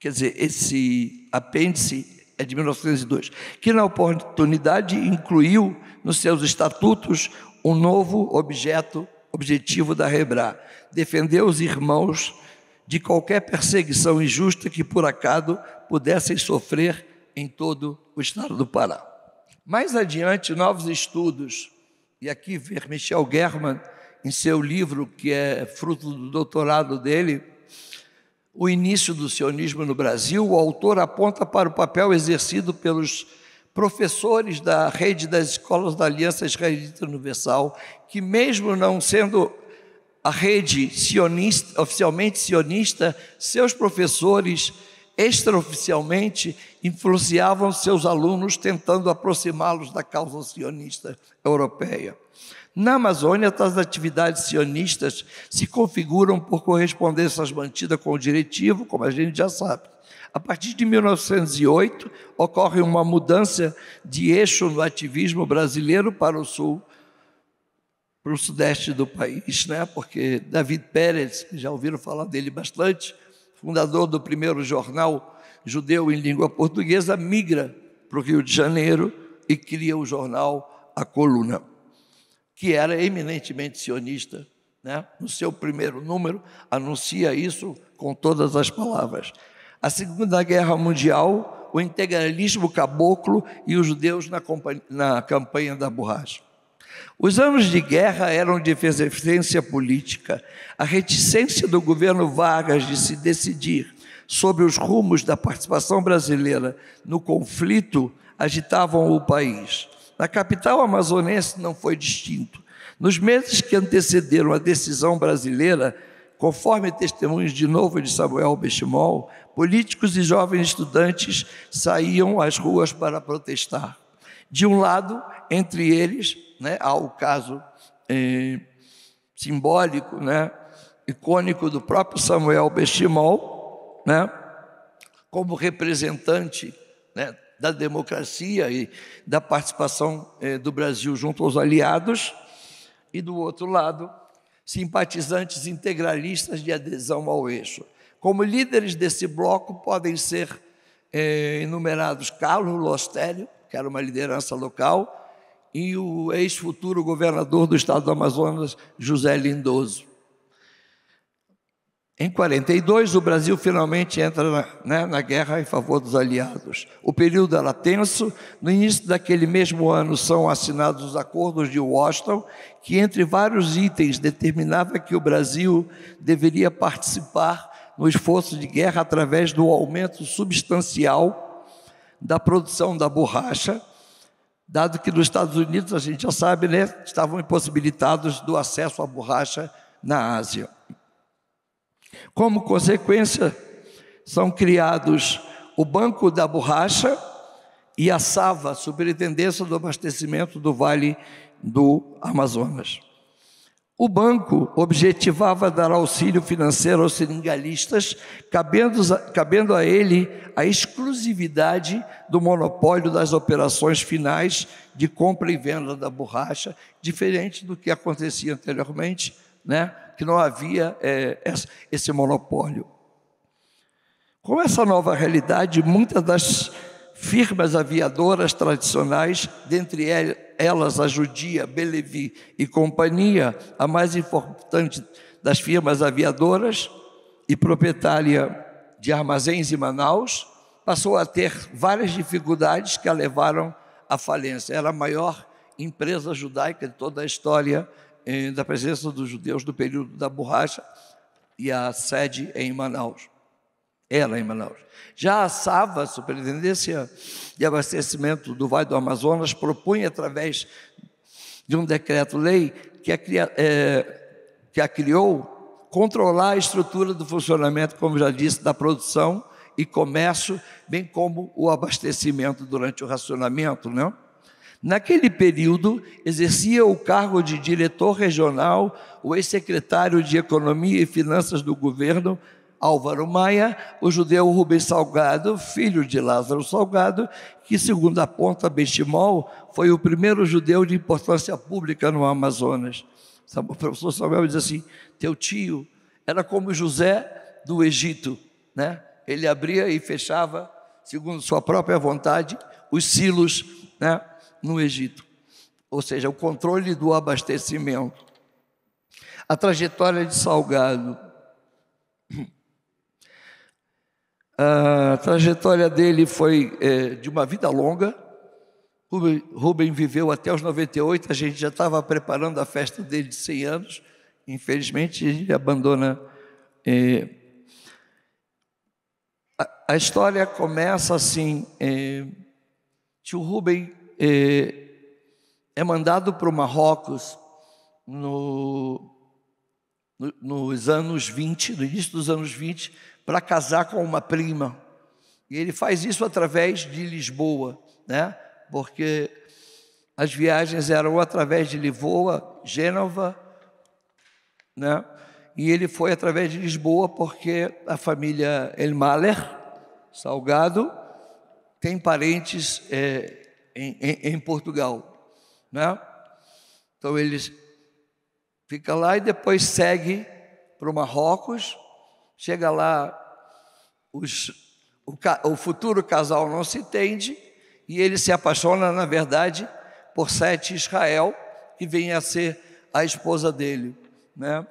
quer dizer, esse apêndice é de 1902, que na oportunidade incluiu nos seus estatutos um novo objetivo da Hebra: defender os irmãos de qualquer perseguição injusta que por acaso pudessem sofrer em todo o estado do Pará. Mais adiante, novos estudos, e aqui ver Michel German, em seu livro, que é fruto do doutorado dele, O Início do Sionismo no Brasil, o autor aponta para o papel exercido pelos professores da rede das escolas da Aliança Israelita Universal, que mesmo não sendo a rede sionista, oficialmente sionista, seus professores extraoficialmente influenciavam seus alunos, tentando aproximá-los da causa sionista europeia. Na Amazônia, as atividades sionistas se configuram por correspondências mantidas com o diretivo, como a gente já sabe. A partir de 1908, ocorre uma mudança de eixo no ativismo brasileiro para o sul, para o sudeste do país, né? Porque David Pérez, já ouviram falar dele bastante, fundador do primeiro jornal judeu em língua portuguesa, migra para o Rio de Janeiro e cria o jornal A Coluna, que era eminentemente sionista, né? No seu primeiro número, anuncia isso com todas as palavras. A Segunda Guerra Mundial, o integralismo caboclo e os judeus na campanha da borracha. Os anos de guerra eram de efervescência política. A reticência do governo Vargas de se decidir sobre os rumos da participação brasileira no conflito agitavam o país. Na capital amazonense não foi distinto. Nos meses que antecederam a decisão brasileira, conforme testemunhos de novo de Samuel Benchimol, políticos e jovens estudantes saíam às ruas para protestar. De um lado, entre eles, né, há o caso simbólico, né, icônico do próprio Samuel Benchimol, né, como representante, né, da democracia e da participação do Brasil junto aos aliados, e do outro lado, simpatizantes integralistas de adesão ao eixo. Como líderes desse bloco podem ser enumerados Carlos Lostélio, que era uma liderança local, e o ex-futuro governador do estado do Amazonas, José Lindoso. Em 42, o Brasil finalmente entra na guerra em favor dos aliados. O período era tenso. No início daquele mesmo ano são assinados os acordos de Washington, que entre vários itens determinava que o Brasil deveria participar no esforço de guerra através do aumento substancial da produção da borracha, dado que nos Estados Unidos, a gente já sabe, né, estavam impossibilitados do acesso à borracha na Ásia. Como consequência, são criados o Banco da Borracha e a SAVA, Superintendência do Abastecimento do Vale do Amazonas. O banco objetivava dar auxílio financeiro aos seringalistas, cabendo a ele a exclusividade do monopólio das operações finais de compra e venda da borracha, diferente do que acontecia anteriormente, né? Que não havia esse monopólio. Com essa nova realidade, muitas das firmas aviadoras tradicionais, dentre elas a judia Bellevue e Companhia, a mais importante das firmas aviadoras e proprietária de armazéns em Manaus, passou a ter várias dificuldades que a levaram à falência. Era a maior empresa judaica de toda a história da presença dos judeus do período da borracha, e a sede é em Manaus. Ela em Manaus. Já a SAVA, Superintendência de Abastecimento do Vale do Amazonas, propunha, através de um decreto-lei que a criou, controlar a estrutura do funcionamento, como já disse, da produção e comércio, bem como o abastecimento durante o racionamento, né? Naquele período, exercia o cargo de diretor regional o ex-secretário de Economia e Finanças do governo, Álvaro Maia, o judeu Rubens Salgado, filho de Lázaro Salgado, que, segundo aponta Benchimol, foi o primeiro judeu de importância pública no Amazonas. O professor Samuel diz assim: teu tio era como José do Egito, né? Ele abria e fechava, segundo sua própria vontade, os silos, né, no Egito. Ou seja, o controle do abastecimento. A trajetória de Salgado. A trajetória dele foi de uma vida longa. Rubem viveu até os 98, a gente já estava preparando a festa dele de 100 anos. Infelizmente, ele abandona. A história começa assim: tio Rubem é mandado para o Marrocos nos anos 20, no início dos anos 20, para casar com uma prima. E ele faz isso através de Lisboa, né? Porque as viagens eram através de Lisboa, Gênova, né? E ele foi através de Lisboa porque a família Elmaler Salgado tem parentes em Portugal, né? Então ele fica lá e depois segue para o Marrocos. Chega lá, o futuro casal não se entende e ele se apaixona, na verdade, por Sete Israel, que vem a ser a esposa dele, né?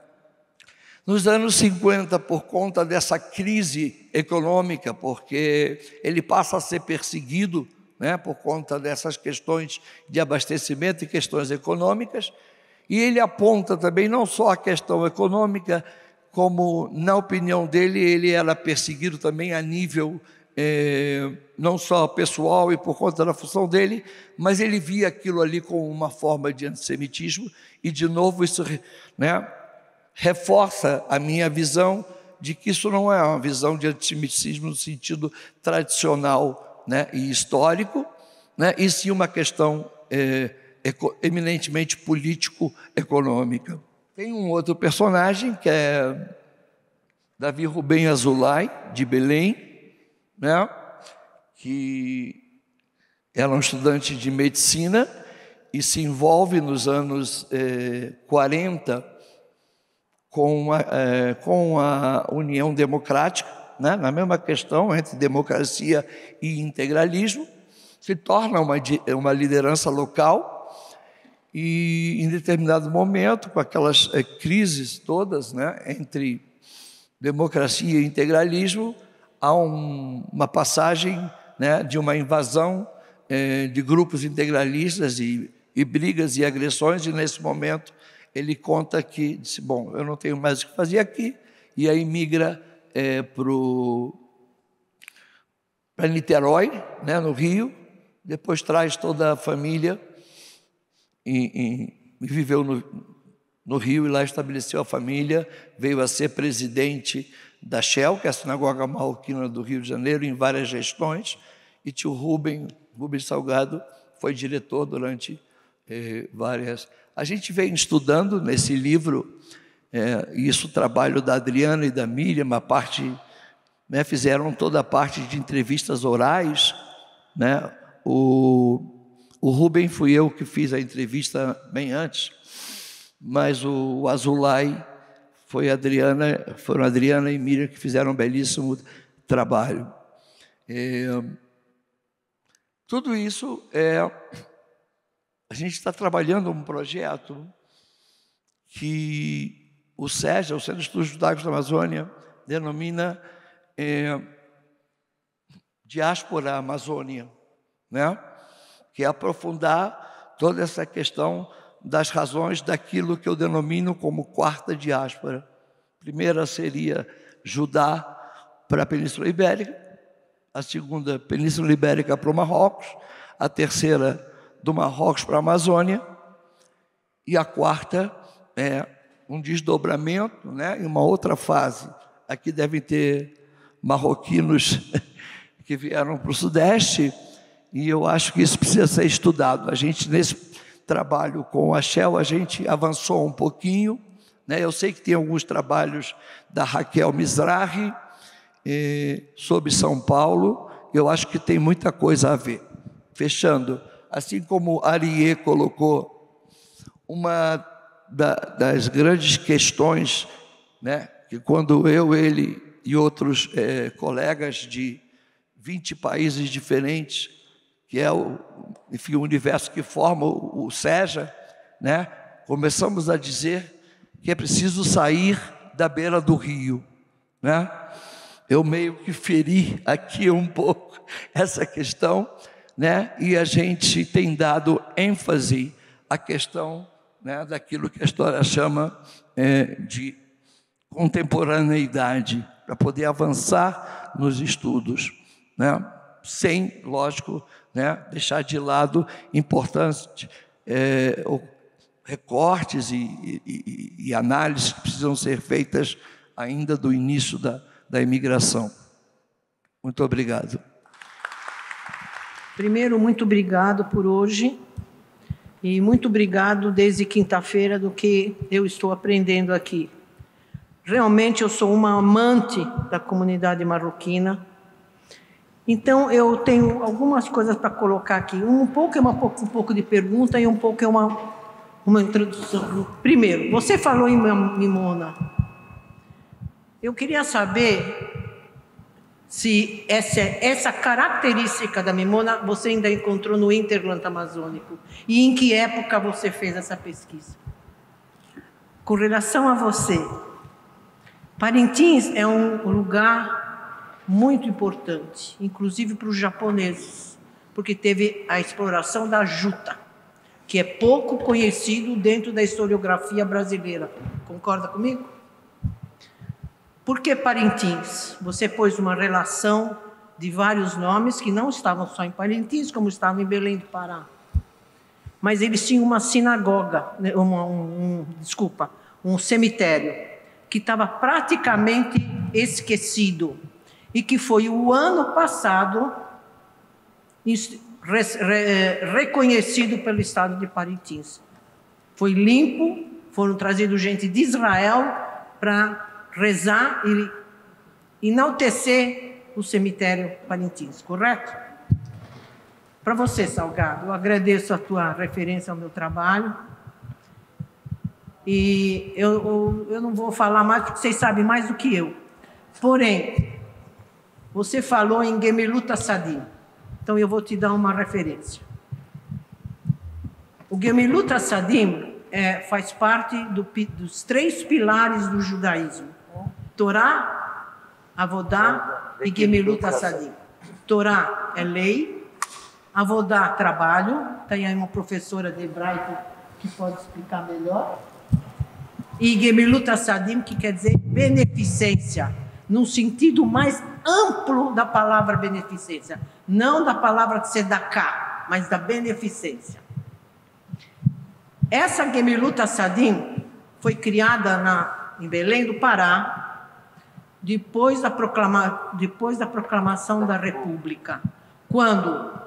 Nos anos 50, por conta dessa crise econômica, porque ele passa a ser perseguido, né, por conta dessas questões de abastecimento e questões econômicas, e ele aponta também não só a questão econômica, como, na opinião dele, ele era perseguido também a nível não só pessoal e por conta da função dele, mas ele via aquilo ali como uma forma de antissemitismo, e, de novo, isso, né, reforça a minha visão de que isso não é uma visão de antissemitismo no sentido tradicional, né, e histórico, né, e sim uma questão eminentemente político-econômica. Tem um outro personagem que é Davi Rubem Azulay, de Belém, né, que era um estudante de medicina e se envolve nos anos 40 com a União Democrática, né, na mesma questão entre democracia e integralismo, se torna uma liderança local. E, em determinado momento, com aquelas crises todas, né, entre democracia e integralismo, há uma passagem, né, de uma invasão de grupos integralistas e brigas e agressões, e nesse momento ele conta que, disse, bom, eu não tenho mais o que fazer aqui, e aí migra para Niterói, né, no Rio, depois traz toda a família e viveu no Rio, e lá estabeleceu a família, veio a ser presidente da Shell, que é a Sinagoga Marroquina do Rio de Janeiro, em várias gestões, e tio Rubem Rubens Salgado foi diretor durante várias... A gente vem estudando nesse livro, isso, o trabalho da Adriana e da Miriam, a parte, né, fizeram toda a parte de entrevistas orais, né? O Rubem fui eu que fiz a entrevista bem antes, mas o Azulay foram Adriana e Miriam que fizeram um belíssimo trabalho. Tudo isso a gente está trabalhando um projeto que o SEJA, o Centro de Estudos Judaicos da Amazônia, denomina Diáspora Amazônia, né? Que é aprofundar toda essa questão das razões daquilo que eu denomino como quarta diáspora. A primeira seria Judá para a Península Ibérica, a segunda, Península Ibérica para o Marrocos, a terceira, do Marrocos para a Amazônia, e a quarta é um desdobramento, né, em uma outra fase. Aqui devem ter marroquinos que vieram para o Sudeste, e eu acho que isso precisa ser estudado. A gente, nesse trabalho com a Shell, a gente avançou um pouquinho, né? Eu sei que tem alguns trabalhos da Raquel Mizrahi sobre São Paulo, eu acho que tem muita coisa a ver. Fechando, assim como Ariê colocou, uma das grandes questões, né, que quando eu, ele e outros colegas de 20 países diferentes, que é o universo que forma o SEJA, né, começamos a dizer que é preciso sair da beira do rio, né? Eu meio que feri aqui um pouco essa questão, né? E a gente tem dado ênfase à questão, né, daquilo que a história chama de contemporaneidade, para poder avançar nos estudos, né? Sem, lógico, né, deixar de lado importantes recortes e análises que precisam ser feitas ainda do início da imigração. Muito obrigado. Primeiro, muito obrigado por hoje e muito obrigado desde quinta-feira do que eu estou aprendendo aqui. Realmente eu sou uma amante da comunidade marroquina. Então, eu tenho algumas coisas para colocar aqui. Um pouco é um pouco de pergunta e um pouco é uma introdução. Primeiro, você falou em Mimona. Eu queria saber se essa característica da Mimona você ainda encontrou no Hinterland amazônico e em que época você fez essa pesquisa. Com relação a você, Parintins é um lugar muito importante, inclusive para os japoneses, porque teve a exploração da juta, que é pouco conhecido dentro da historiografia brasileira. Concorda comigo? Por que Parintins? Você pôs uma relação de vários nomes que não estavam só em Parintins, como estavam em Belém do Pará. Mas eles tinham uma sinagoga, um cemitério, que estava praticamente esquecido e que foi o ano passado reconhecido pelo estado de Parintins. Foi limpo, foram trazidos gente de Israel para rezar e enaltecer o cemitério Parintins, correto? Para você, Salgado, eu agradeço a tua referência ao meu trabalho. E eu não vou falar mais, porque vocês sabem mais do que eu. Porém, você falou em Gemilut Hasadim. Então, eu vou te dar uma referência. O Gemilut Hasadim faz parte dos 3 pilares do judaísmo. Torá, Avodá e Gemilut Hasadim. Torá é lei, Avodá, trabalho. Tem aí uma professora de hebraico que pode explicar melhor. E Gemilut Hasadim, que quer dizer beneficência, num sentido mais amplo da palavra beneficência. Não da palavra tzedakah, mas da beneficência. Essa Gemilut Hasadim foi criada em Belém do Pará, depois da proclamação da República, quando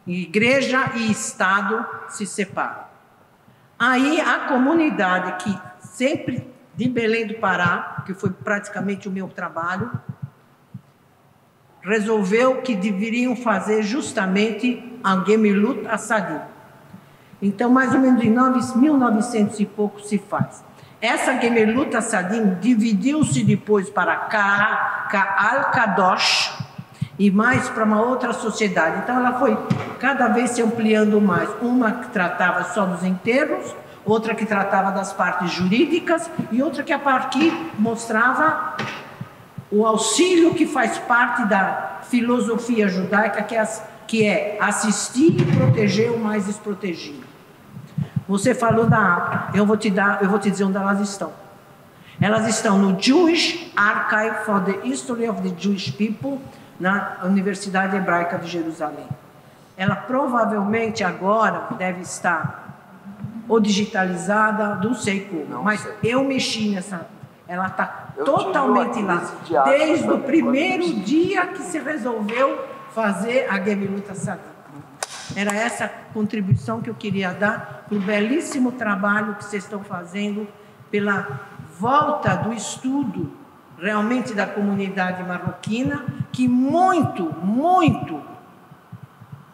Igreja e Estado se separam. Aí a comunidade que sempre de Belém do Pará, que foi praticamente o meu trabalho, resolveu que deveriam fazer justamente a Gemilut Assadim. Então, mais ou menos em 1900 e pouco se faz. Essa Gemilut Assadim dividiu-se depois para Ka'al Kadosh e mais para uma outra sociedade. Então, ela foi cada vez se ampliando mais. Uma que tratava só dos enterros, outra que tratava das partes jurídicas e outra que aqui mostrava o auxílio que faz parte da filosofia judaica, que é assistir e proteger o mais desprotegido. Você falou eu vou te dizer onde elas estão. Elas estão no Jewish Archive for the History of the Jewish People, na Universidade Hebraica de Jerusalém. Ela provavelmente agora deve estar ou digitalizada, não sei como, mas eu mexi nessa. Ela está totalmente lá, desde o primeiro dia que se resolveu fazer a Gemilut Assadim. Era essa contribuição que eu queria dar para o belíssimo trabalho que vocês estão fazendo pela volta do estudo realmente da comunidade marroquina, que muito, muito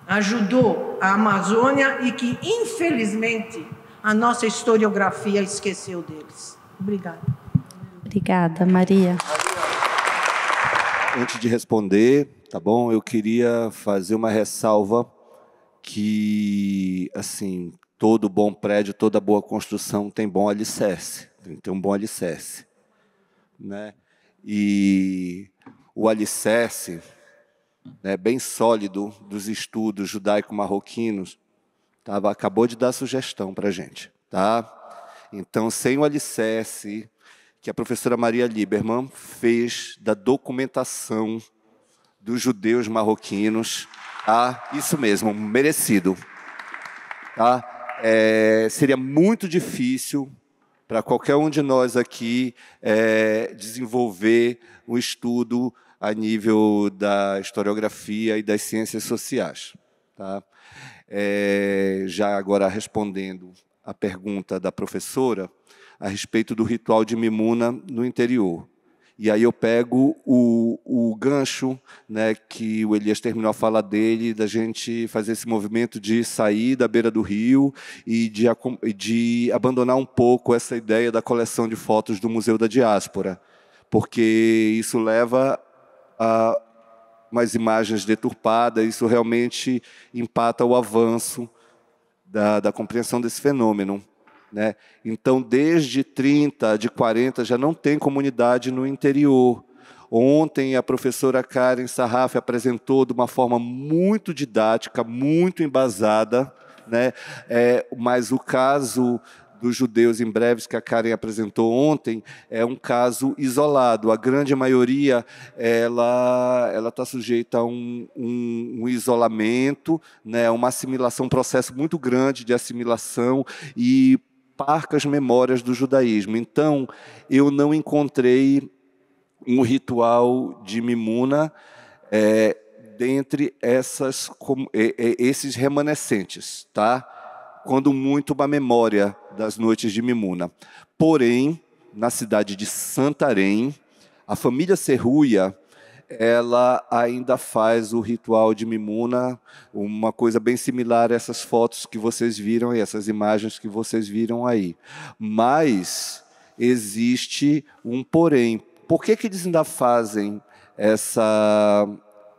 ajudou a Amazônia e que, infelizmente, a nossa historiografia esqueceu deles. Obrigada. Obrigada, Maria. Antes de responder, tá bom? Eu queria fazer uma ressalva que, assim, todo bom prédio, toda boa construção tem bom alicerce, tem que ter um bom alicerce, né? E o alicerce, né, bem sólido dos estudos judaico-marroquinos, acabou de dar sugestão para a gente, tá? Então, sem o alicerce que a professora Maria Lieberman fez da documentação dos judeus marroquinos, isso mesmo, merecido. Tá? Seria muito difícil para qualquer um de nós aqui desenvolver um estudo a nível da historiografia e das ciências sociais. Tá? Já agora respondendo a pergunta da professora a respeito do ritual de Mimuna no interior. E aí eu pego o gancho, né, que o Elias terminou a fala dele, da gente fazer esse movimento de sair da beira do rio e de abandonar um pouco essa ideia da coleção de fotos do Museu da Diáspora, porque isso leva a umas imagens deturpadas, isso realmente empata o avanço da compreensão desse fenômeno. Né? Então, desde 30, de 40, já não tem comunidade no interior. Ontem, a professora Karen Sarraf apresentou de uma forma muito didática, muito embasada, né? Mas o caso dos judeus em breves que a Karen apresentou ontem é um caso isolado. A grande maioria ela está sujeita a um isolamento, né? Uma assimilação, um processo muito grande de assimilação e parcas memórias do judaísmo. Então, eu não encontrei um ritual de Mimuna dentre esses remanescentes, tá? Quando muito uma memória das noites de Mimuna. Porém, na cidade de Santarém, a família Serruia, ela ainda faz o ritual de Mimuna, uma coisa bem similar a essas fotos que vocês viram e essas imagens que vocês viram aí. Mas existe um porém. Por que eles ainda fazem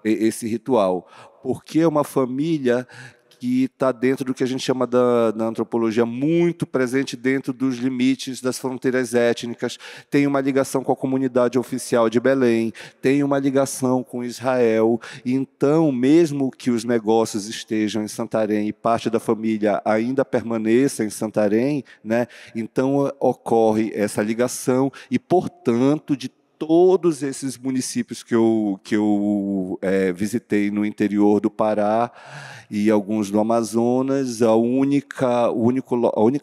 esse ritual? Porque é uma família que está dentro do que a gente chama da antropologia, muito presente dentro dos limites das fronteiras étnicas, tem uma ligação com a comunidade oficial de Belém, tem uma ligação com Israel. Então, mesmo que os negócios estejam em Santarém e parte da família ainda permaneça em Santarém, né, então ocorre essa ligação e, portanto, de todos esses municípios que eu visitei no interior do Pará e alguns do Amazonas, a única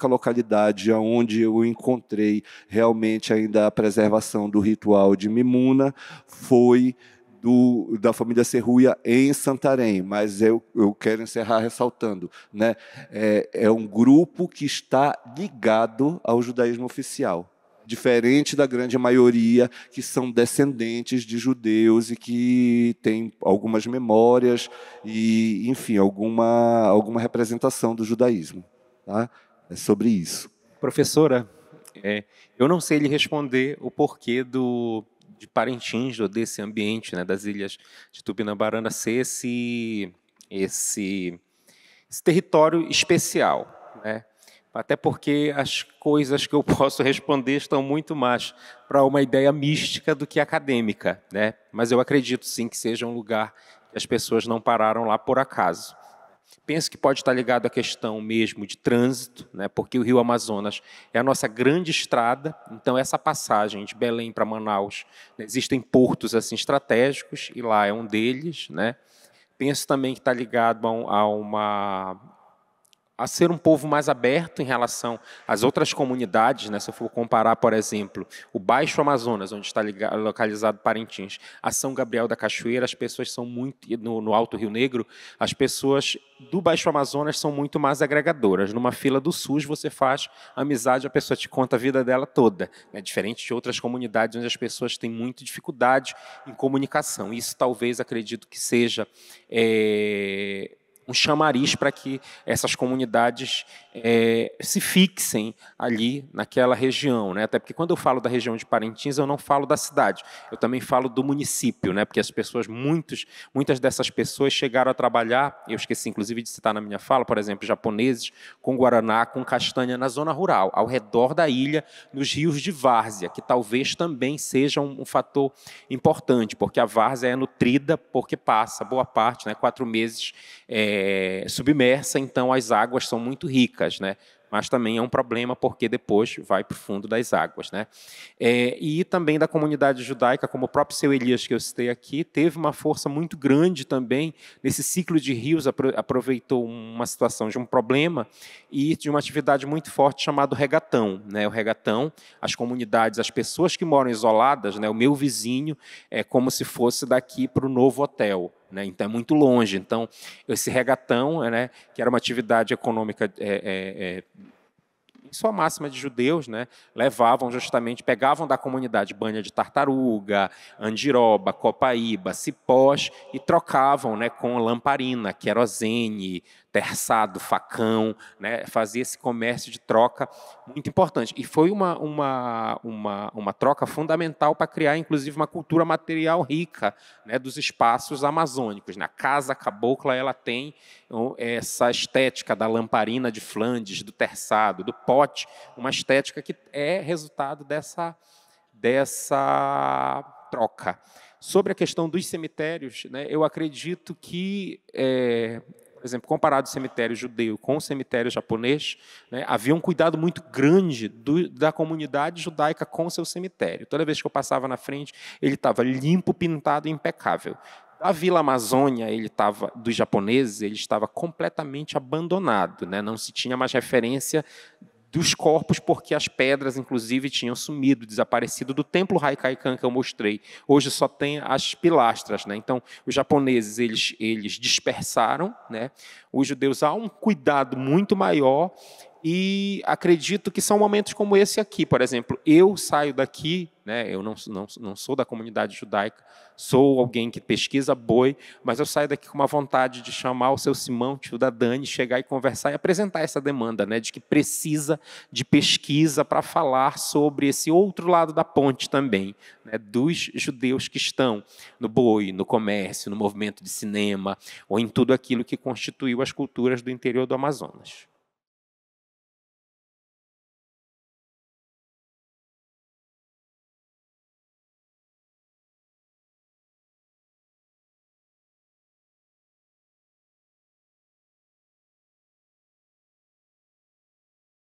localidade onde eu encontrei realmente ainda a preservação do ritual de Mimuna foi da família Serruia em Santarém, mas eu quero encerrar ressaltando, né? É um grupo que está ligado ao judaísmo oficial, diferente da grande maioria que são descendentes de judeus e que têm algumas memórias e, enfim, alguma representação do judaísmo. Tá? É sobre isso. Professora, eu não sei lhe responder o porquê de Parintins, ou desse ambiente, né, das ilhas de Tupinambarana, ser esse território especial, né? Até porque as coisas que eu posso responder estão muito mais para uma ideia mística do que acadêmica, né? Mas eu acredito sim que seja um lugar que as pessoas não pararam lá por acaso. Penso que pode estar ligado à questão mesmo de trânsito, né? Porque o Rio Amazonas é a nossa grande estrada, então essa passagem de Belém para Manaus, né, existem portos assim estratégicos e lá é um deles, né? Penso também que está ligado a ser um povo mais aberto em relação às outras comunidades, né? Se eu for comparar, por exemplo, o Baixo Amazonas, onde está localizado Parintins, a São Gabriel da Cachoeira, as pessoas são muito, no Alto Rio Negro, as pessoas do Baixo Amazonas são muito mais agregadoras. Numa fila do SUS, você faz amizade, a pessoa te conta a vida dela toda, né? Diferente de outras comunidades onde as pessoas têm muita dificuldade em comunicação. Isso talvez, acredito que seja um chamariz para que essas comunidades se fixem ali naquela região, né? Até porque quando eu falo da região de Parintins, eu não falo da cidade, eu também falo do município, né? Porque as pessoas, muitas dessas pessoas chegaram a trabalhar, eu esqueci inclusive de citar na minha fala, por exemplo, japoneses com guaraná, com castanha na zona rural, ao redor da ilha, nos rios de várzea, que talvez também seja um fator importante, porque a várzea é nutrida porque passa boa parte, né, 4 meses submersa, então as águas são muito ricas, né? Mas também é um problema porque depois vai para o fundo das águas, né? E também da comunidade judaica, como o próprio seu Elias que eu citei aqui, teve uma força muito grande também nesse ciclo de rios, aproveitou uma situação de um problema e de uma atividade muito forte chamada regatão, né? O regatão, as comunidades, as pessoas que moram isoladas, né? O meu vizinho é como se fosse daqui para o novo hotel, né? Então é muito longe. Então esse regatão, né, que era uma atividade econômica em sua máxima de judeus, né, pegavam da comunidade banha de tartaruga, andiroba, copaíba, cipós e trocavam, né, com lamparina, querosene, terçado, facão, né, fazia esse comércio de troca muito importante. E foi uma troca fundamental para criar, inclusive, uma cultura material rica, né, dos espaços amazônicos. A casa cabocla ela tem essa estética da lamparina de Flandes, do terçado, do pote, uma estética que é resultado dessa troca. Sobre a questão dos cemitérios, né, eu acredito que por exemplo, comparado o cemitério judeu com o cemitério japonês, né, havia um cuidado muito grande da comunidade judaica com o seu cemitério. Toda vez que eu passava na frente, ele estava limpo, pintado e impecável. A Vila Amazônia, dos japoneses, ele estava completamente abandonado, né? Não se tinha mais referência dos corpos, porque as pedras, inclusive, tinham sumido, desaparecido do templo Haikaikan que eu mostrei. Hoje só tem as pilastras, né? Então, os japoneses eles dispersaram, né? Os judeus há um cuidado muito maior e acredito que são momentos como esse aqui, por exemplo. Eu saio daqui, né? Eu não sou da comunidade judaica, sou alguém que pesquisa boi, mas eu saio daqui com uma vontade de chamar o seu Simão, tio da Dani, chegar e conversar e apresentar essa demanda, né? De que precisa de pesquisa para falar sobre esse outro lado da ponte também, né? Dos judeus que estão no boi, no comércio, no movimento de cinema, ou em tudo aquilo que constituiu as culturas do interior do Amazonas.